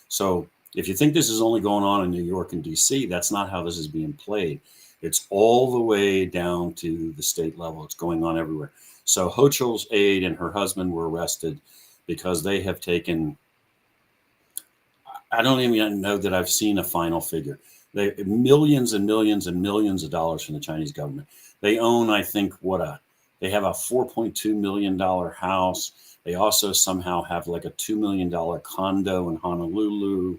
So if you think this is only going on in New York and DC, that's not how this is being played. It's all the way down to the state level. It's going on everywhere. So Hochul's aide and her husband were arrested because they have taken, I don't even know that I've seen a final figure. They millions and millions and millions of dollars from the Chinese government. They own, I think, they have a $4.2 million house. They also somehow have like a $2 million condo in Honolulu.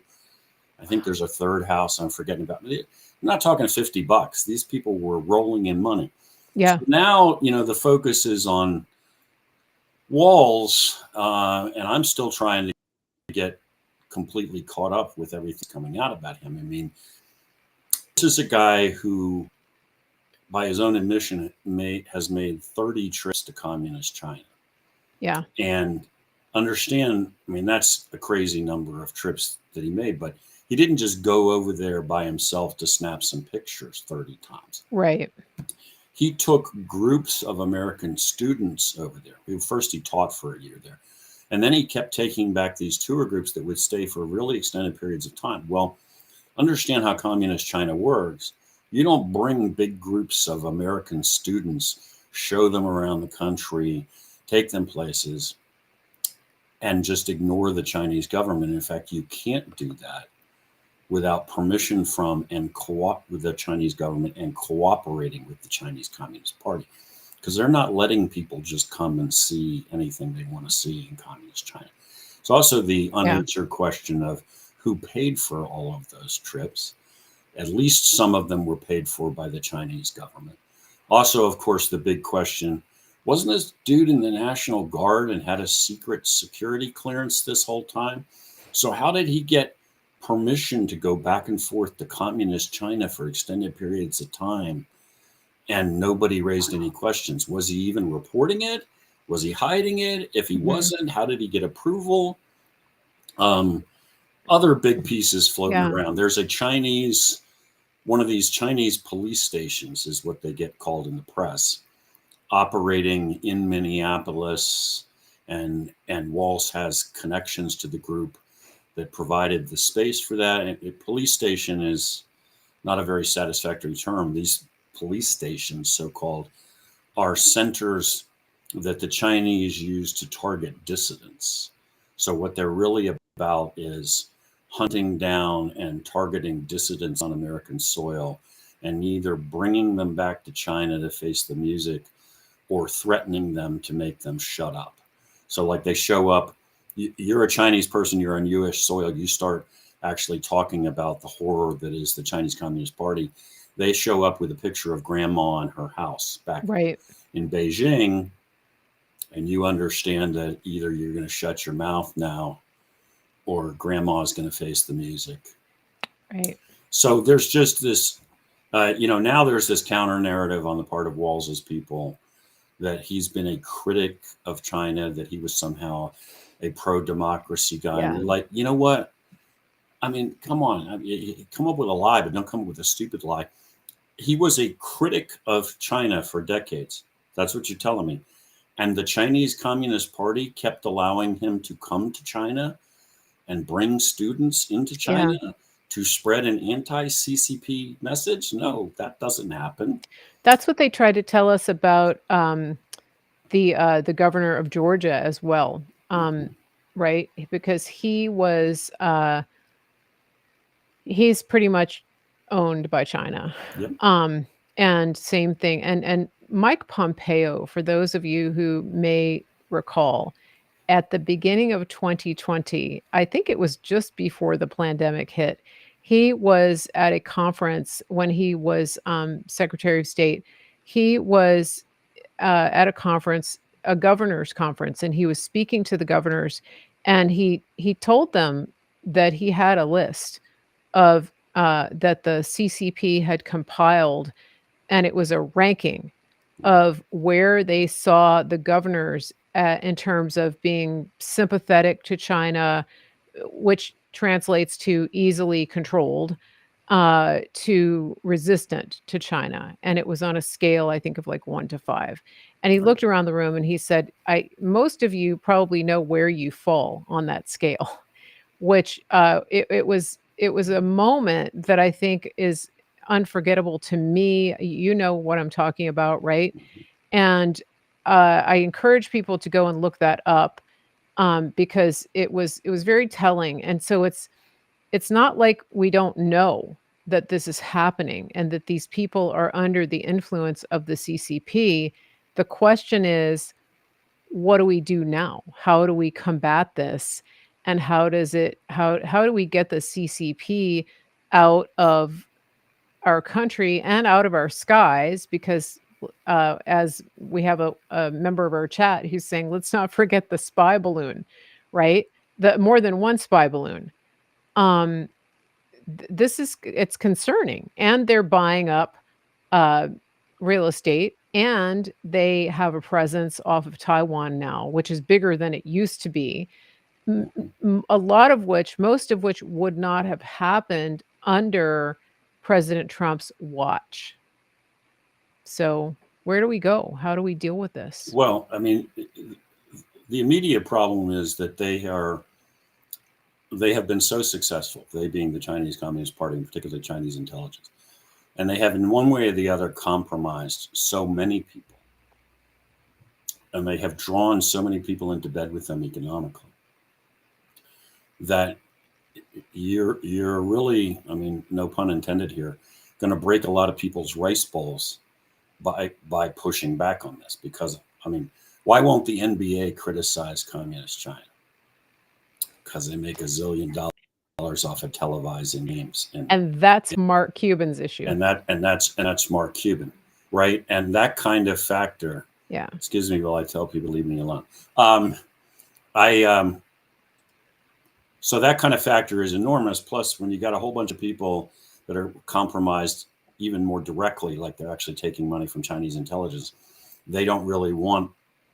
I think there's a third house I'm forgetting about. I'm not talking $50. These people were rolling in money. Yeah. So now, the focus is on Walls, and I'm still trying to get completely caught up with everything coming out about him. I mean, this is a guy who, by his own admission, has made 30 trips to communist China. Yeah. And understand, I mean, that's a crazy number of trips that he made, but he didn't just go over there by himself to snap some pictures 30 times. Right. He took groups of American students over there. First, he taught for a year there. And then he kept taking back these tour groups that would stay for really extended periods of time. Well, understand how communist China works. You don't bring big groups of American students, show them around the country, take them places, and just ignore the Chinese government. In fact, you can't do that without permission from and with the Chinese government and cooperating with the Chinese Communist Party, because they're not letting people just come and see anything they want to see in communist China. It's also the unanswered question of who paid for all of those trips. At least some of them were paid for by the Chinese government. Also, of course, the big question, wasn't this dude in the National Guard and had a secret security clearance this whole time? So how did he get permission to go back and forth to communist China for extended periods of time and nobody raised any questions? Was he even reporting it? Was he hiding it? If he wasn't, how did he get approval? other big pieces floating Yeah. around. There's one of these Chinese police stations is what they get called in the press, operating in Minneapolis, and Walsh has connections to the group that provided the space for that. And a police station is not a very satisfactory term. These police stations, so-called, are centers that the Chinese use to target dissidents. So what they're really about is hunting down and targeting dissidents on American soil and either bringing them back to China to face the music or threatening them to make them shut up. So like they show up, you're a Chinese person, you're on US soil, you start actually talking about the horror that is the Chinese Communist Party. They show up with a picture of grandma in her house back Right. in Beijing, and you understand that either you're going to shut your mouth now or grandma's going to face the music. Right. So there's just this, now there's this counter narrative on the part of Walls's people that he's been a critic of China, that he was somehow a pro-democracy guy. Yeah. And you're like, you know what? I mean, come on. Come up with a lie, but don't come up with a stupid lie. He was a critic of China for decades. That's what you're telling me. And the Chinese Communist Party kept allowing him to come to China and bring students into China to spread an anti-CCP message? No, that doesn't happen. That's what they tried to tell us about the governor of Georgia as well, right? Because he's pretty much owned by China. Yep. And same thing. And Mike Pompeo, for those of you who may recall, at the beginning of 2020, I think it was just before the pandemic hit, he was at a conference when he was Secretary of State. He was at a conference, a governor's conference, and he was speaking to the governors, and he told them that he had a list of that the CCP had compiled, and it was a ranking of where they saw the governors in terms of being sympathetic to China, which translates to easily controlled, to resistant to China. And it was on a scale, I think, of like 1 to 5. And he looked around the room and he said, most of you probably know where you fall on that scale, which it was a moment that I think is unforgettable to me. You know what I'm talking about, right? And I encourage people to go and look that up, because it was very telling. And so it's not like we don't know that this is happening and that these people are under the influence of the CCP. The question is, what do we do now? How do we combat this? And how do we get the CCP out of our country and out of our skies? Because as we have a member of our chat who's saying, let's not forget the spy balloon, right? The more than one spy balloon. It's concerning, and they're buying up real estate, and they have a presence off of Taiwan now, which is bigger than it used to be. Most of which would not have happened under President Trump's watch. So where do we go? How do we deal with this? Well, I mean, the immediate problem is that they have been so successful, they being the Chinese Communist Party, and particularly Chinese intelligence, and they have in one way or the other compromised so many people, and they have drawn so many people into bed with them economically, that you're really, I mean, no pun intended here, going to break a lot of people's rice bowls by pushing back on this. Because, I mean, why won't the NBA criticize communist China? Because they make $1 zillion off of televising games, and that's Mark Cuban's issue. And that's Mark Cuban, right? And that kind of factor. Yeah. Excuse me while I tell people leave me alone. So that kind of factor is enormous. Plus, when you got a whole bunch of people that are compromised even more directly, like they're actually taking money from Chinese intelligence, they don't really want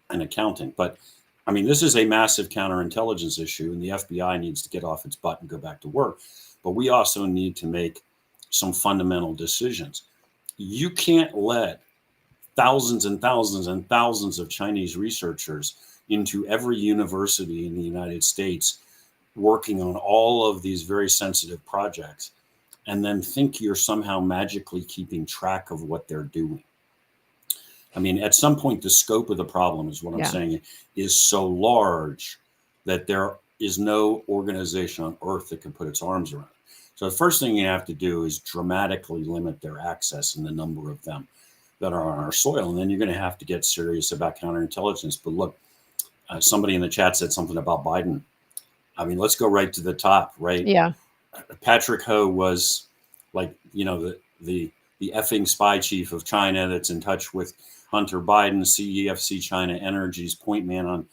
an accounting. But I mean, this is a massive counterintelligence issue, and the FBI needs to get off its butt and go back to work. But we also need to make some fundamental decisions. You can't let thousands and thousands and thousands of Chinese researchers into every university in the United States working on all of these very sensitive projects and then think you're somehow magically keeping track of what they're doing. I mean, at some point, the scope of the problem is what I'm saying is so large that there is no organization on earth that can put its arms around it. So the first thing you have to do is dramatically limit their access and the number of them that are on our soil. And then you're going to have to get serious about counterintelligence. But look, somebody in the chat said something about Biden. I mean, let's go right to the top, right? Yeah. Patrick Ho was like, you know, the effing spy chief of China that's in touch with Hunter Biden, CEFC China Energy's point man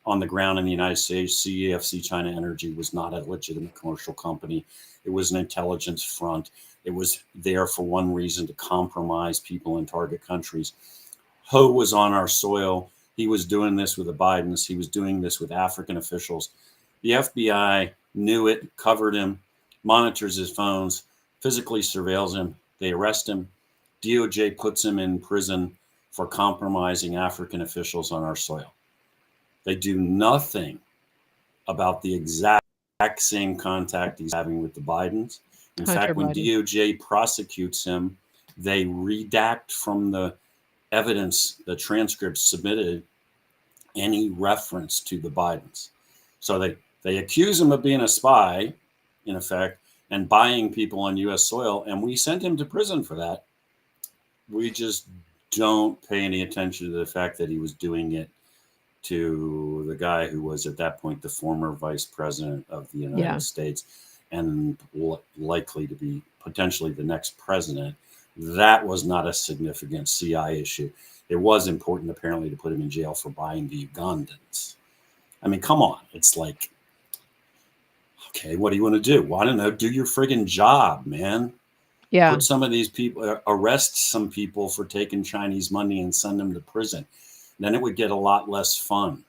on the ground in the United States. CEFC China Energy was not a legitimate commercial company. It was an intelligence front. It was there for one reason, to compromise people in target countries. Ho was on our soil. He was doing this with the Bidens. He was doing this with African officials. The FBI knew it, covered him, monitors his phones, physically surveils him. They arrest him. DOJ puts him in prison for compromising African officials on our soil. They do nothing about the exact same contact he's having with the Bidens. In fact, when DOJ prosecutes him, they redact from the evidence, the transcripts submitted, any reference to the Bidens. So they accuse him of being a spy, in effect, and buying people on U.S. soil, and we sent him to prison for that. We just don't pay any attention to the fact that he was doing it to the guy who was at that point the former vice president of the United States and likely to be potentially the next president. That was not a significant CI issue. It was important, apparently, to put him in jail for buying the Ugandans. I mean, come on. It's like, okay, what do you want to do? Well, I don't know. Do your friggin' job, man. Yeah. Put some of these people, arrest some people for taking Chinese money and send them to prison. Then it would get a lot less fun.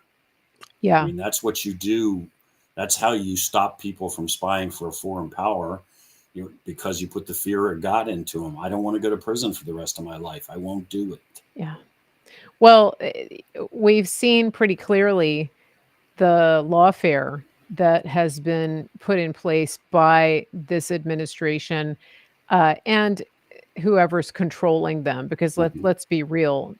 Yeah. I mean, that's what you do. That's how you stop people from spying for a foreign power, because you put the fear of God into them. I don't want to go to prison for the rest of my life. I won't do it. Yeah. Well, we've seen pretty clearly the lawfare that has been put in place by this administration and whoever's controlling them, because let's be real,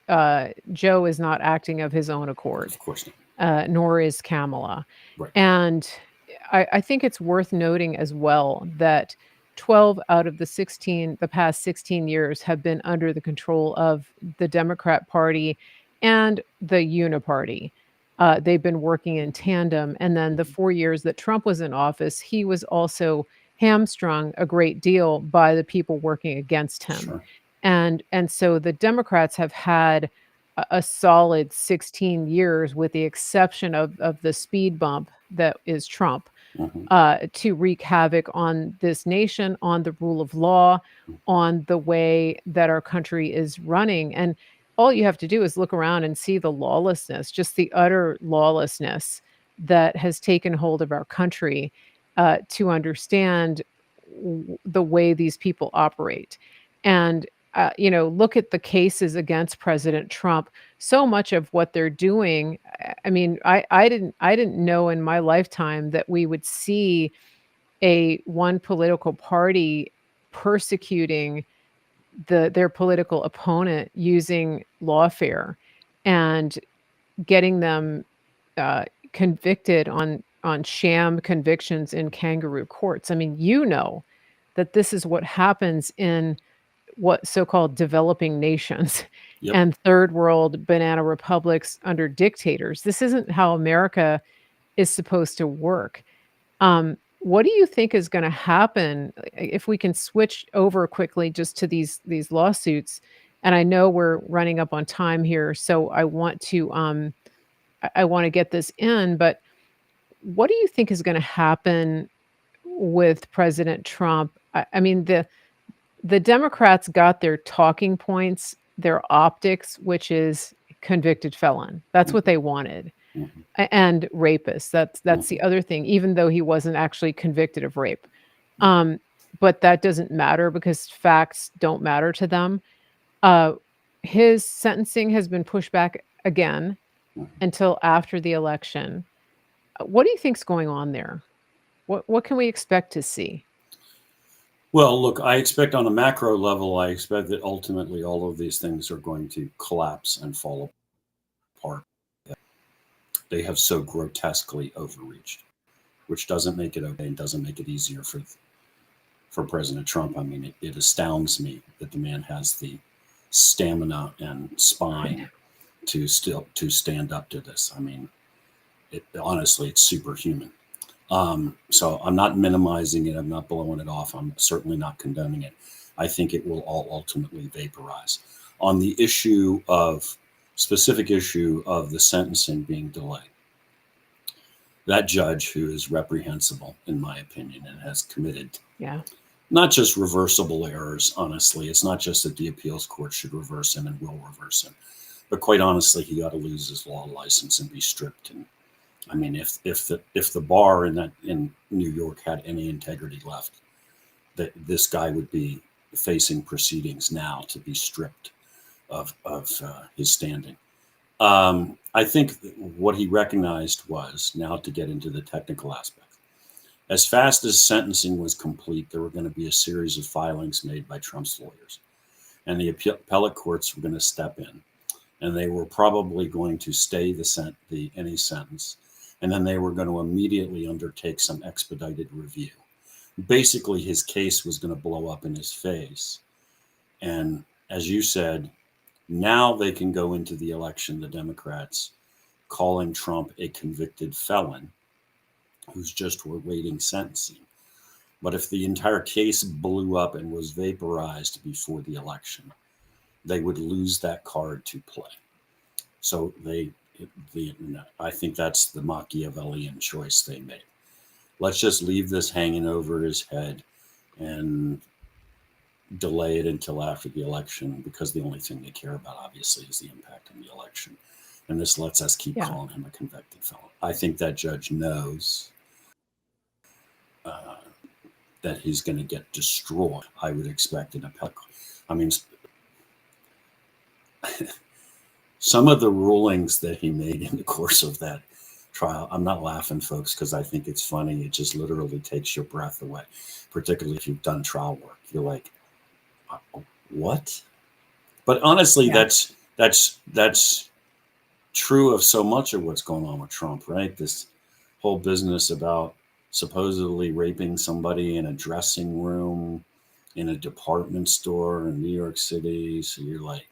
Joe is not acting of his own accord. Of course not. Nor is Kamala. Right. And I think it's worth noting as well that 12 out of the past 16 years have been under the control of the Democrat Party and the Uniparty. They've been working in tandem. And then the 4 years that Trump was in office, he was also hamstrung a great deal by the people working against him. Sure. And so the Democrats have had a solid 16 years, with the exception of the speed bump that is Trump, to wreak havoc on this nation, on the rule of law, on the way that our country is running. And all you have to do is look around and see the lawlessness, just the utter lawlessness that has taken hold of our country, to understand the way these people operate. And look at the cases against President Trump. So much of what they're doing, I mean, I didn't know in my lifetime that we would see one political party persecuting their political opponent using lawfare and getting them convicted on sham convictions in kangaroo courts. I mean, that this is what happens in what so-called developing nations and third world banana republics under dictators. This isn't how America is supposed to work. What do you think is going to happen if we can switch over quickly just to these lawsuits? And I know we're running up on time here, so I want to get this in, but what do you think is going to happen with President Trump? I mean, the Democrats got their talking points, their optics, which is convicted felon. That's what they wanted. Mhm. and rapists. That's Mhm. the other thing, even though he wasn't actually convicted of rape. Um, but that doesn't matter because facts don't matter to them. Uh, his sentencing has been pushed back again Mhm. until after the election. What do you think's going on there? What can we expect to see? Well, look, I expect on a macro level, I expect that ultimately all of these things are going to collapse and fall apart. They have so grotesquely overreached, which doesn't make it okay and doesn't make it easier for President Trump. I mean, it astounds me that the man has the stamina and spine to stand up to this. I mean, honestly, it's superhuman. So I'm not minimizing it. I'm not blowing it off. I'm certainly not condoning it. I think it will all ultimately vaporize. On the specific issue of the sentencing being delayed, that judge, who is reprehensible, in my opinion, and has committed Yeah. not just reversible errors, honestly, it's not just that the appeals court should reverse him and will reverse him, but quite honestly, he ought to lose his law license and be stripped. And I mean, if the bar in New York had any integrity left, that this guy would be facing proceedings now to be stripped of his standing. I think what he recognized was, now to get into the technical aspect, as fast as sentencing was complete, there were going to be a series of filings made by Trump's lawyers, and the appellate courts were going to step in, and they were probably going to stay any sentence, and then they were going to immediately undertake some expedited review. Basically, his case was going to blow up in his face, and as you said, now they can go into the election, the Democrats, calling Trump a convicted felon who's just awaiting sentencing. But if the entire case blew up and was vaporized before the election, they would lose that card to play. So I think that's the Machiavellian choice they made. Let's just leave this hanging over his head and delay it until after the election, because the only thing they care about, obviously, is the impact on the election. And this lets us keep Yeah. calling him a convicted felon. I think that judge knows uh, that he's going to get destroyed. I would expect an appellate. I mean, some of the rulings that he made in the course of that trial, I'm not laughing, folks, because I think it's funny. It just literally takes your breath away, particularly if you've done trial work. You're like, what? But honestly, Yeah. that's true of so much of what's going on with Trump, right? This whole business about supposedly raping somebody in a dressing room in a department store in New York City. So you're like,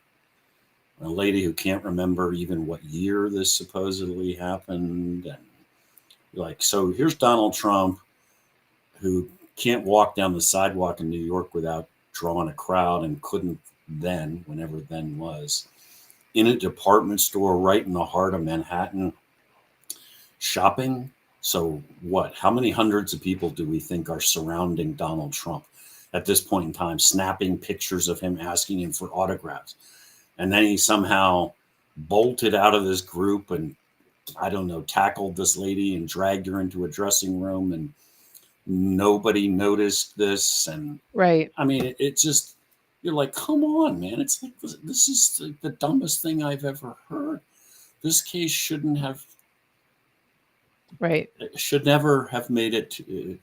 a lady who can't remember even what year this supposedly happened. And you're like, so here's Donald Trump, who can't walk down the sidewalk in New York without drawing a crowd, and couldn't then, whenever then was, in a department store right in the heart of Manhattan, shopping. So what? How many hundreds of people do we think are surrounding Donald Trump at this point in time, snapping pictures of him, asking him for autographs? And then he somehow bolted out of this group and, I don't know, tackled this lady and dragged her into a dressing room, and nobody noticed this. And Right. I mean, it just, you're like, come on, man. It's like, this is the dumbest thing I've ever heard. This case Right. should never have made it to,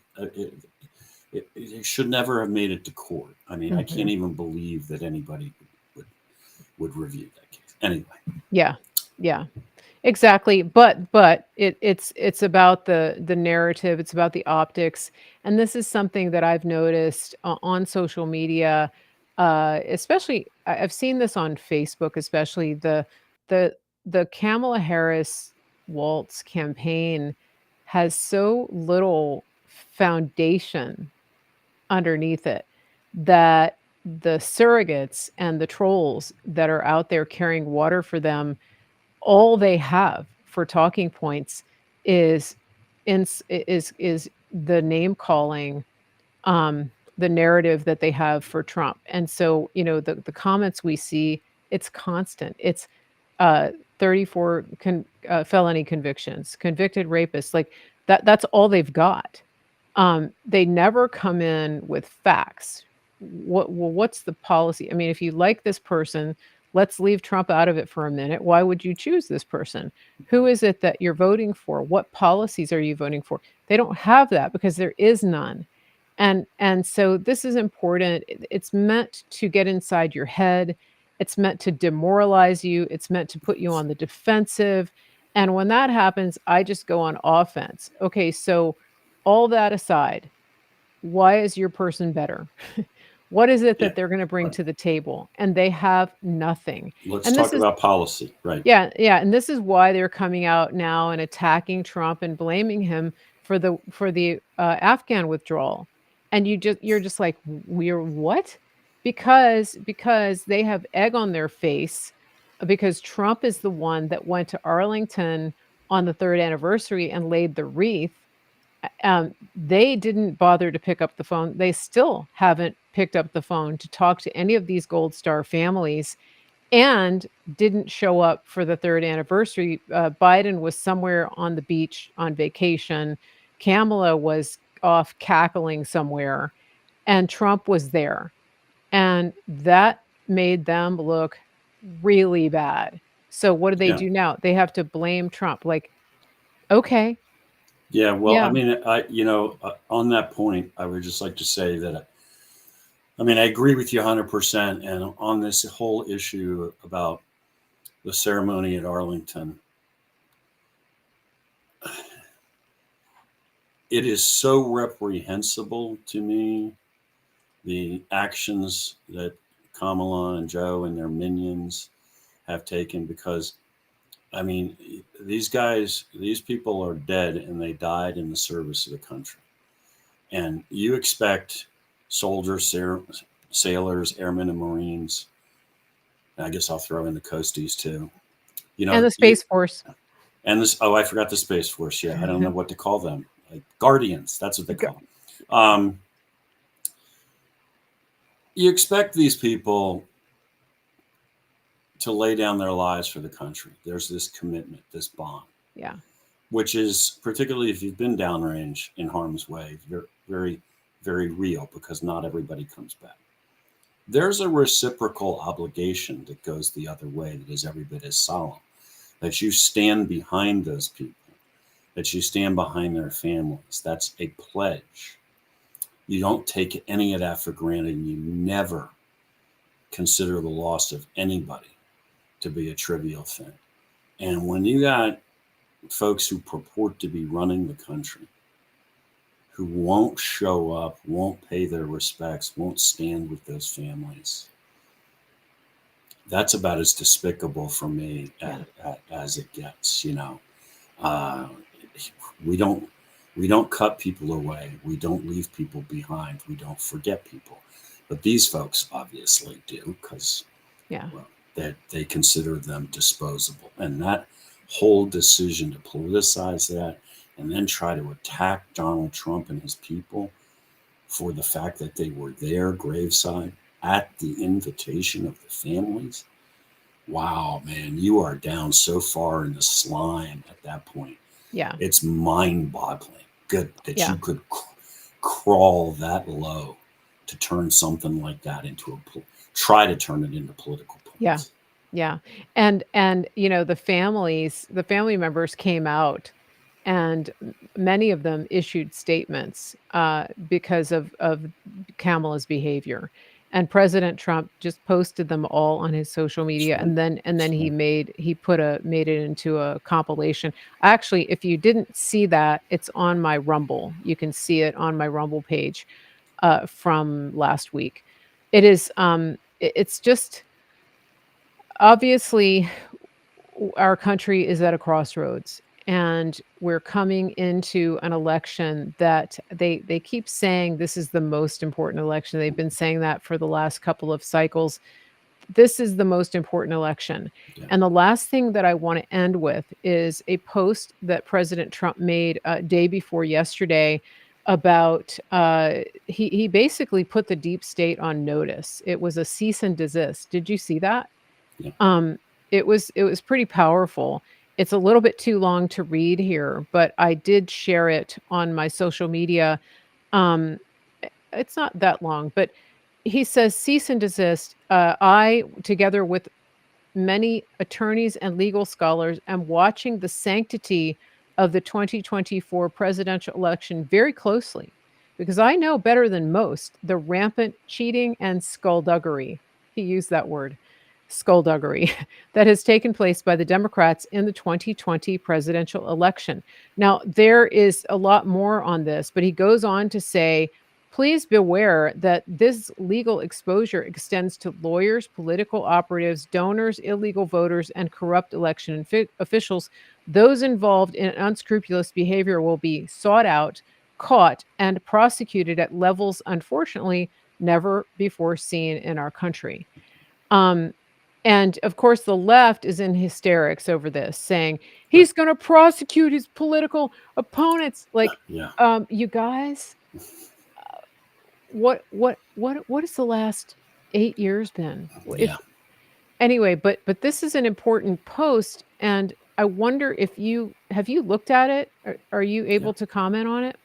it should never have made it to court. I mean, I can't Mhm. even believe that anybody would would review that case. Anyway, Yeah. Yeah. Exactly, but it's about the narrative, it's about the optics, and this is something that I've noticed on social media, especially I've seen this on Facebook, especially the the Kamala Harris Waltz campaign has so little foundation underneath it that the surrogates and the trolls that are out there carrying water for them, all they have for talking points is is the name calling, the narrative that they have for Trump. And so, the comments we see, it's constant. It's 34 felony convictions, convicted rapists. Like that's all they've got. They never come in with facts. What's the policy? I mean, if you like this person, let's leave Trump out of it for a minute. Why would you choose this person? Who is it that you're voting for? What policies are you voting for? They don't have that because there is none. And so this is important. It's meant to get inside your head. It's meant to demoralize you. It's meant to put you on the defensive. And when that happens, I just go on offense. Okay, so all that aside, why is your person better? What is it Yeah. that they're going to bring Right. to the table? And they have nothing. Let's And this talk is about policy. Right. yeah, and this is why they're coming out now and attacking Trump and blaming him for the Afghan withdrawal. And you're just like, we're what? Because they have egg on their face because Trump is the one that went to Arlington on the third anniversary and laid the wreath. They didn't bother to pick up the phone. They still haven't picked up the phone to talk to any of these Gold Star families and didn't show up for the third anniversary. Biden was somewhere on the beach on vacation. Kamala was off cackling somewhere, and Trump was there. And that made them look really bad. So what do they Yeah. do now? They have to blame Trump. Like, okay, Yeah. Well, I yeah, mean, on that point, I would just like to say that, I mean, I agree with you 100%. And on this whole issue about the ceremony at Arlington, it is so reprehensible to me, the actions that Kamala and Joe and their minions have taken, because, I mean, these people are dead and they died in the service of the country. And you expect soldiers, sailors, airmen, and Marines, and I guess I'll throw in the Coasties too. and the Space Force. And this, oh, I forgot the Space Force. Yeah, I don't know what to call them. Like Guardians, that's what they call them. You expect these people to lay down their lives for the country. There's this commitment, this bond. Yeah. Which is, particularly if you've been downrange in harm's way, very, very real, because not everybody comes back. There's a reciprocal obligation that goes the other way that is every bit as solemn, that you stand behind those people, that you stand behind their families. That's a pledge. You don't take any of that for granted, and you never consider the loss of anybody to be a trivial thing. And when you got folks who purport to be running the country, who won't show up, won't pay their respects, won't stand with those families, that's about as despicable for me as it gets. We don't cut people away. We don't leave people behind. We don't forget people. But these folks obviously do, because they consider them disposable. And that whole decision to politicize that and then try to attack Donald Trump and his people for the fact that they were there graveside at the invitation of the families. Wow, man, you are down so far in the slime at that point. Yeah. It's mind-boggling. Good that you could crawl that low to turn something like that into try to turn it into political points. Yeah. Yeah. And the family members came out, and many of them issued statements because of Kamala's behavior. And President Trump just posted them all on his social media, and then he made it into a compilation. Actually, if you didn't see that, it's on my Rumble. You can see it on my Rumble page from last week. It is it's just, obviously, our country is at a crossroads, and we're coming into an election that they keep saying this is the most important election. They've been saying that for the last couple of cycles. This is the most important election. Yeah. And the last thing that I want to end with is a post that President Trump made day before yesterday about he basically put the deep state on notice. It was a cease and desist. Did you see that? Yeah. it was pretty powerful. It's a little bit too long to read here, but I did share it on my social media. Um, it's not that long, but he says, "Cease and desist. I, together with many attorneys and legal scholars, am watching the sanctity of the 2024 presidential election very closely because I know better than most the rampant cheating and skullduggery." He used that word, skullduggery, that has taken place by the Democrats in the 2020 presidential election. Now, there is a lot more on this, but he goes on to say, "Please beware that this legal exposure extends to lawyers, political operatives, donors, illegal voters, and corrupt election officials. Those involved in unscrupulous behavior will be sought out, caught, and prosecuted at levels, unfortunately, never before seen in our country." Um, and of course, the left is in hysterics over this, saying Right. he's going to prosecute his political opponents. Like, Yeah. you guys, what has the last 8 years been? If Yeah. anyway, but this is an important post, and I wonder if you looked at it? Are you Yeah. able to comment on it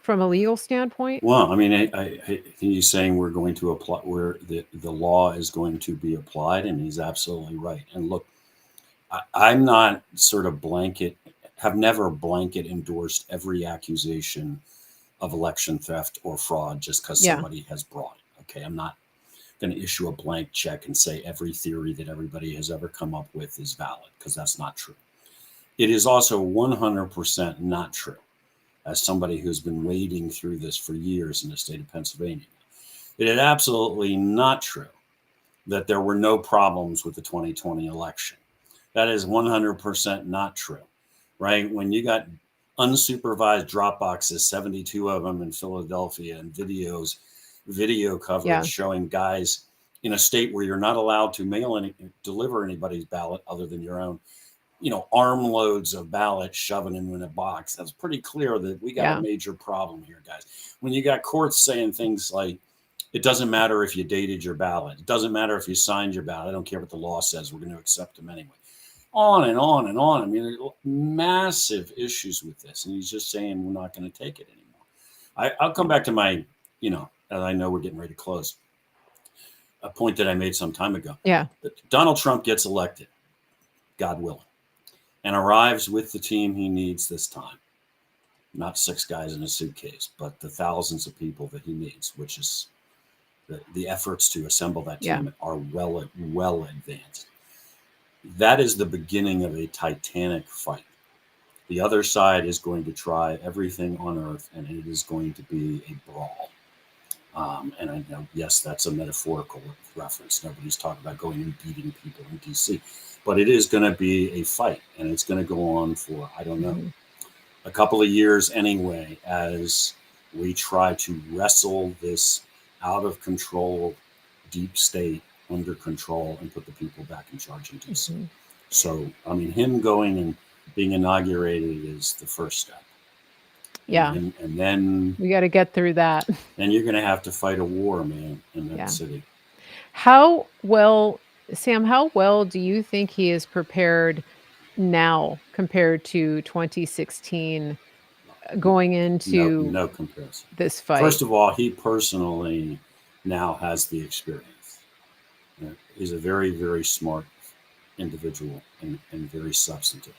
from a legal standpoint? Well, I mean, I think he's saying we're going to apply where the law is going to be applied, and he's absolutely right. And look, I'm not sort of have never blanket endorsed every accusation of election theft or fraud just because Yeah, somebody has brought it. Okay, I'm not going to issue a blank check and say every theory that everybody has ever come up with is valid, because that's not true. It is also 100% not true, as somebody who's been wading through this for years in the state of Pennsylvania. It is absolutely not true that there were no problems with the 2020 election. That is 100% not true, right? When you got unsupervised drop boxes, 72 of them in Philadelphia, and video coverage yeah, showing guys in a state where you're not allowed to deliver anybody's ballot other than your own, armloads of ballots shoving them in a box. That's pretty clear that we got a yeah, major problem here, guys. When you got courts saying things like, it doesn't matter if you dated your ballot, it doesn't matter if you signed your ballot, I don't care what the law says, we're going to accept them anyway. On and on and on. I mean, there are massive issues with this, and he's just saying we're not going to take it anymore. I'll come back to my, and I know we're getting ready to close, a point that I made some time ago. yeah, Donald Trump gets elected, God willing, and arrives with the team he needs this time. Not 6 guys in a suitcase, but the thousands of people that he needs, which is the efforts to assemble that yeah, team are well advanced. That is the beginning of a titanic fight. The other side is going to try everything on earth, and it is going to be a brawl. And I know, yes, that's a metaphorical reference. Nobody's talking about going and beating people in DC, but it is going to be a fight, and it's going to go on for, I don't know, mhm, a couple of years anyway, as we try to wrestle this out of control deep state under control and put the people back in charge in DC. mhm. So, I mean, him going and being inaugurated is the first step. Yeah, And then we gotta get through that. you're going to have to fight a war, man, in that Yeah. city. How well Sam, how well do you think he is prepared now compared to 2016, going No, into no comparison. this fight? First of all, he personally now has the experience. He's a very, very smart individual and very substantive.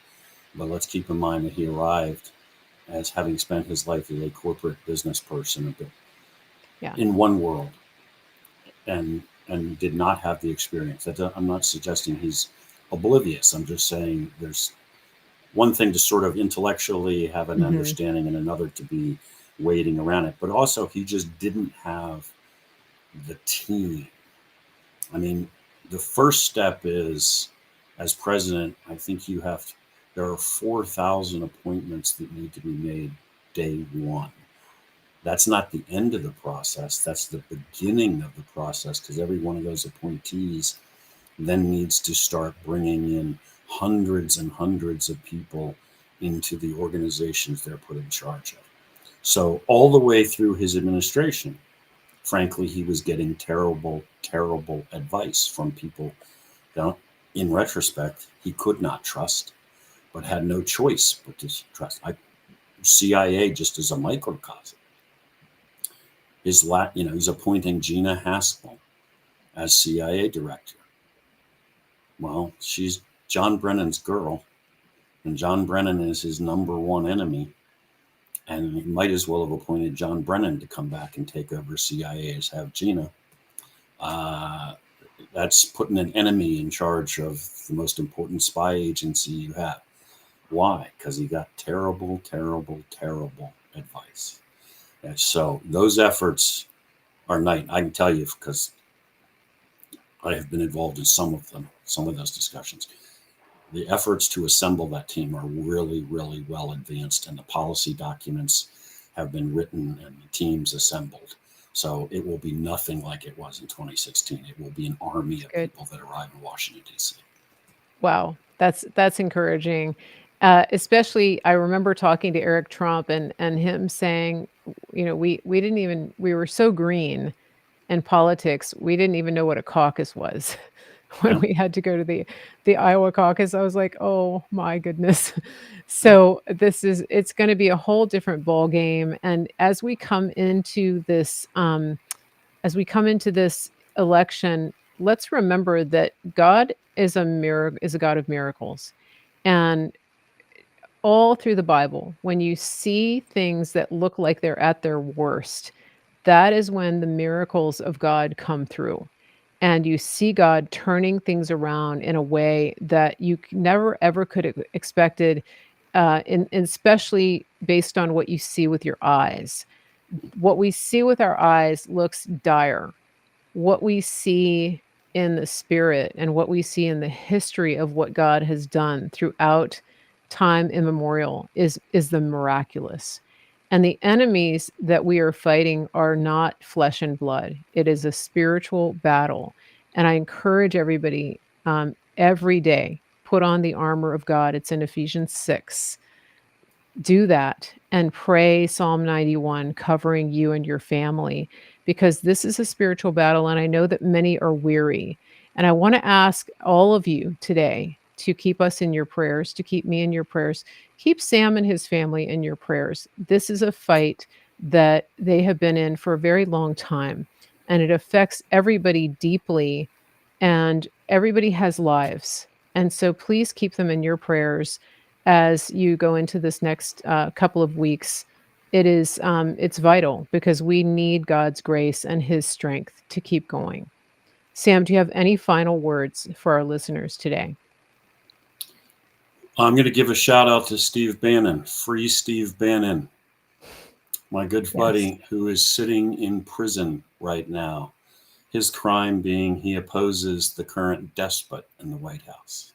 But let's keep in mind that he arrived as having spent his life as a corporate business person Yeah. in one world, and did not have the experience. I'm not suggesting he's oblivious. I'm just saying there's one thing to sort of intellectually have an Mhm. understanding, and another to be wading around it. But also, he just didn't have the team. I mean, the first step is, as president, I think there are 4,000 appointments that need to be made day one. That's not the end of the process. That's the beginning of the process, because every one of those appointees then needs to start bringing in hundreds and hundreds of people into the organizations they're put in charge of. So all the way through his administration, frankly, he was getting terrible, terrible advice from people. in retrospect, he could not trust, but had no choice but to trust. CIA just as a microcosm. He's appointing Gina Haspel as CIA director. Well, she's John Brennan's girl, and John Brennan is his number one enemy. And he might as well have appointed John Brennan to come back and take over CIA as have Gina. That's putting an enemy in charge of the most important spy agency you have. Why? Because he got terrible, terrible, terrible advice. And so those efforts are night. I can tell you because I have been involved in some of those discussions. The efforts to assemble that team are really, really well advanced, and the policy documents have been written and the teams assembled. So it will be nothing like it was in 2016. It will be an army of Good. people that arrive in Washington, D.C. Wow, that's encouraging. Especially, I remember talking to Eric Trump and him saying, we didn't even we were so green in politics, we didn't even know what a caucus was. When Yeah. we had to go to the Iowa caucus, I was like, "Oh my goodness." So it's going to be a whole different ball game. And as we come into this election, let's remember that God is a God of miracles. And all through the Bible, when you see things that look like they're at their worst, that is when the miracles of God come through. And you see God turning things around in a way that you never ever could have expected, and especially based on what you see with your eyes. What we see with our eyes looks dire. What we see in the spirit and what we see in the history of what God has done throughout time immemorial is the miraculous. And the enemies that we are fighting are not flesh and blood. It is a spiritual battle. And I encourage everybody, every day, put on the armor of God. It's in Ephesians 6. Do that and pray Psalm 91 covering you and your family, because this is a spiritual battle, and I know that many are weary. And I want to ask all of you today to keep us in your prayers, to keep me in your prayers, keep Sam and his family in your prayers. This is a fight that they have been in for a very long time, and it affects everybody deeply, and everybody has lives. And so please keep them in your prayers as you go into this next couple of weeks. It's vital because we need God's grace and his strength to keep going. Sam, do you have any final words for our listeners today? I'm going to give a shout out to Steve Bannon, Free Steve Bannon, my good Yes. buddy who is sitting in prison right now. His crime being he opposes the current despot in the White House.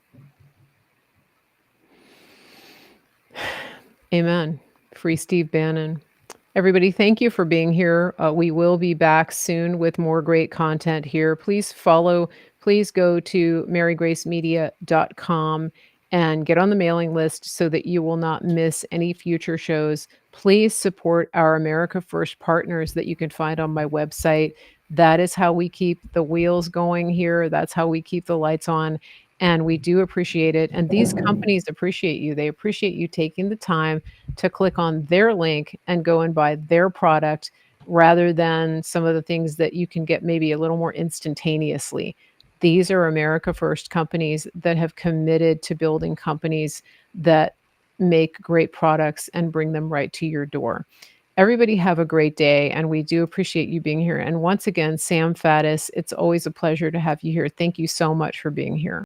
Amen. Free Steve Bannon. Everybody, thank you for being here. We will be back soon with more great content here. Please go to marygracemedia.com and get on the mailing list so that you will not miss any future shows. Please support our America First partners that you can find on my website. That is how we keep the wheels going here. That's how we keep the lights on. And we do appreciate it. And these companies appreciate you. They appreciate you taking the time to click on their link and go and buy their product rather than some of the things that you can get maybe a little more instantaneously. These are America First companies that have committed to building companies that make great products and bring them right to your door. Everybody have a great day, and we do appreciate you being here. And once again, Sam Faddis, it's always a pleasure to have you here. Thank you so much for being here.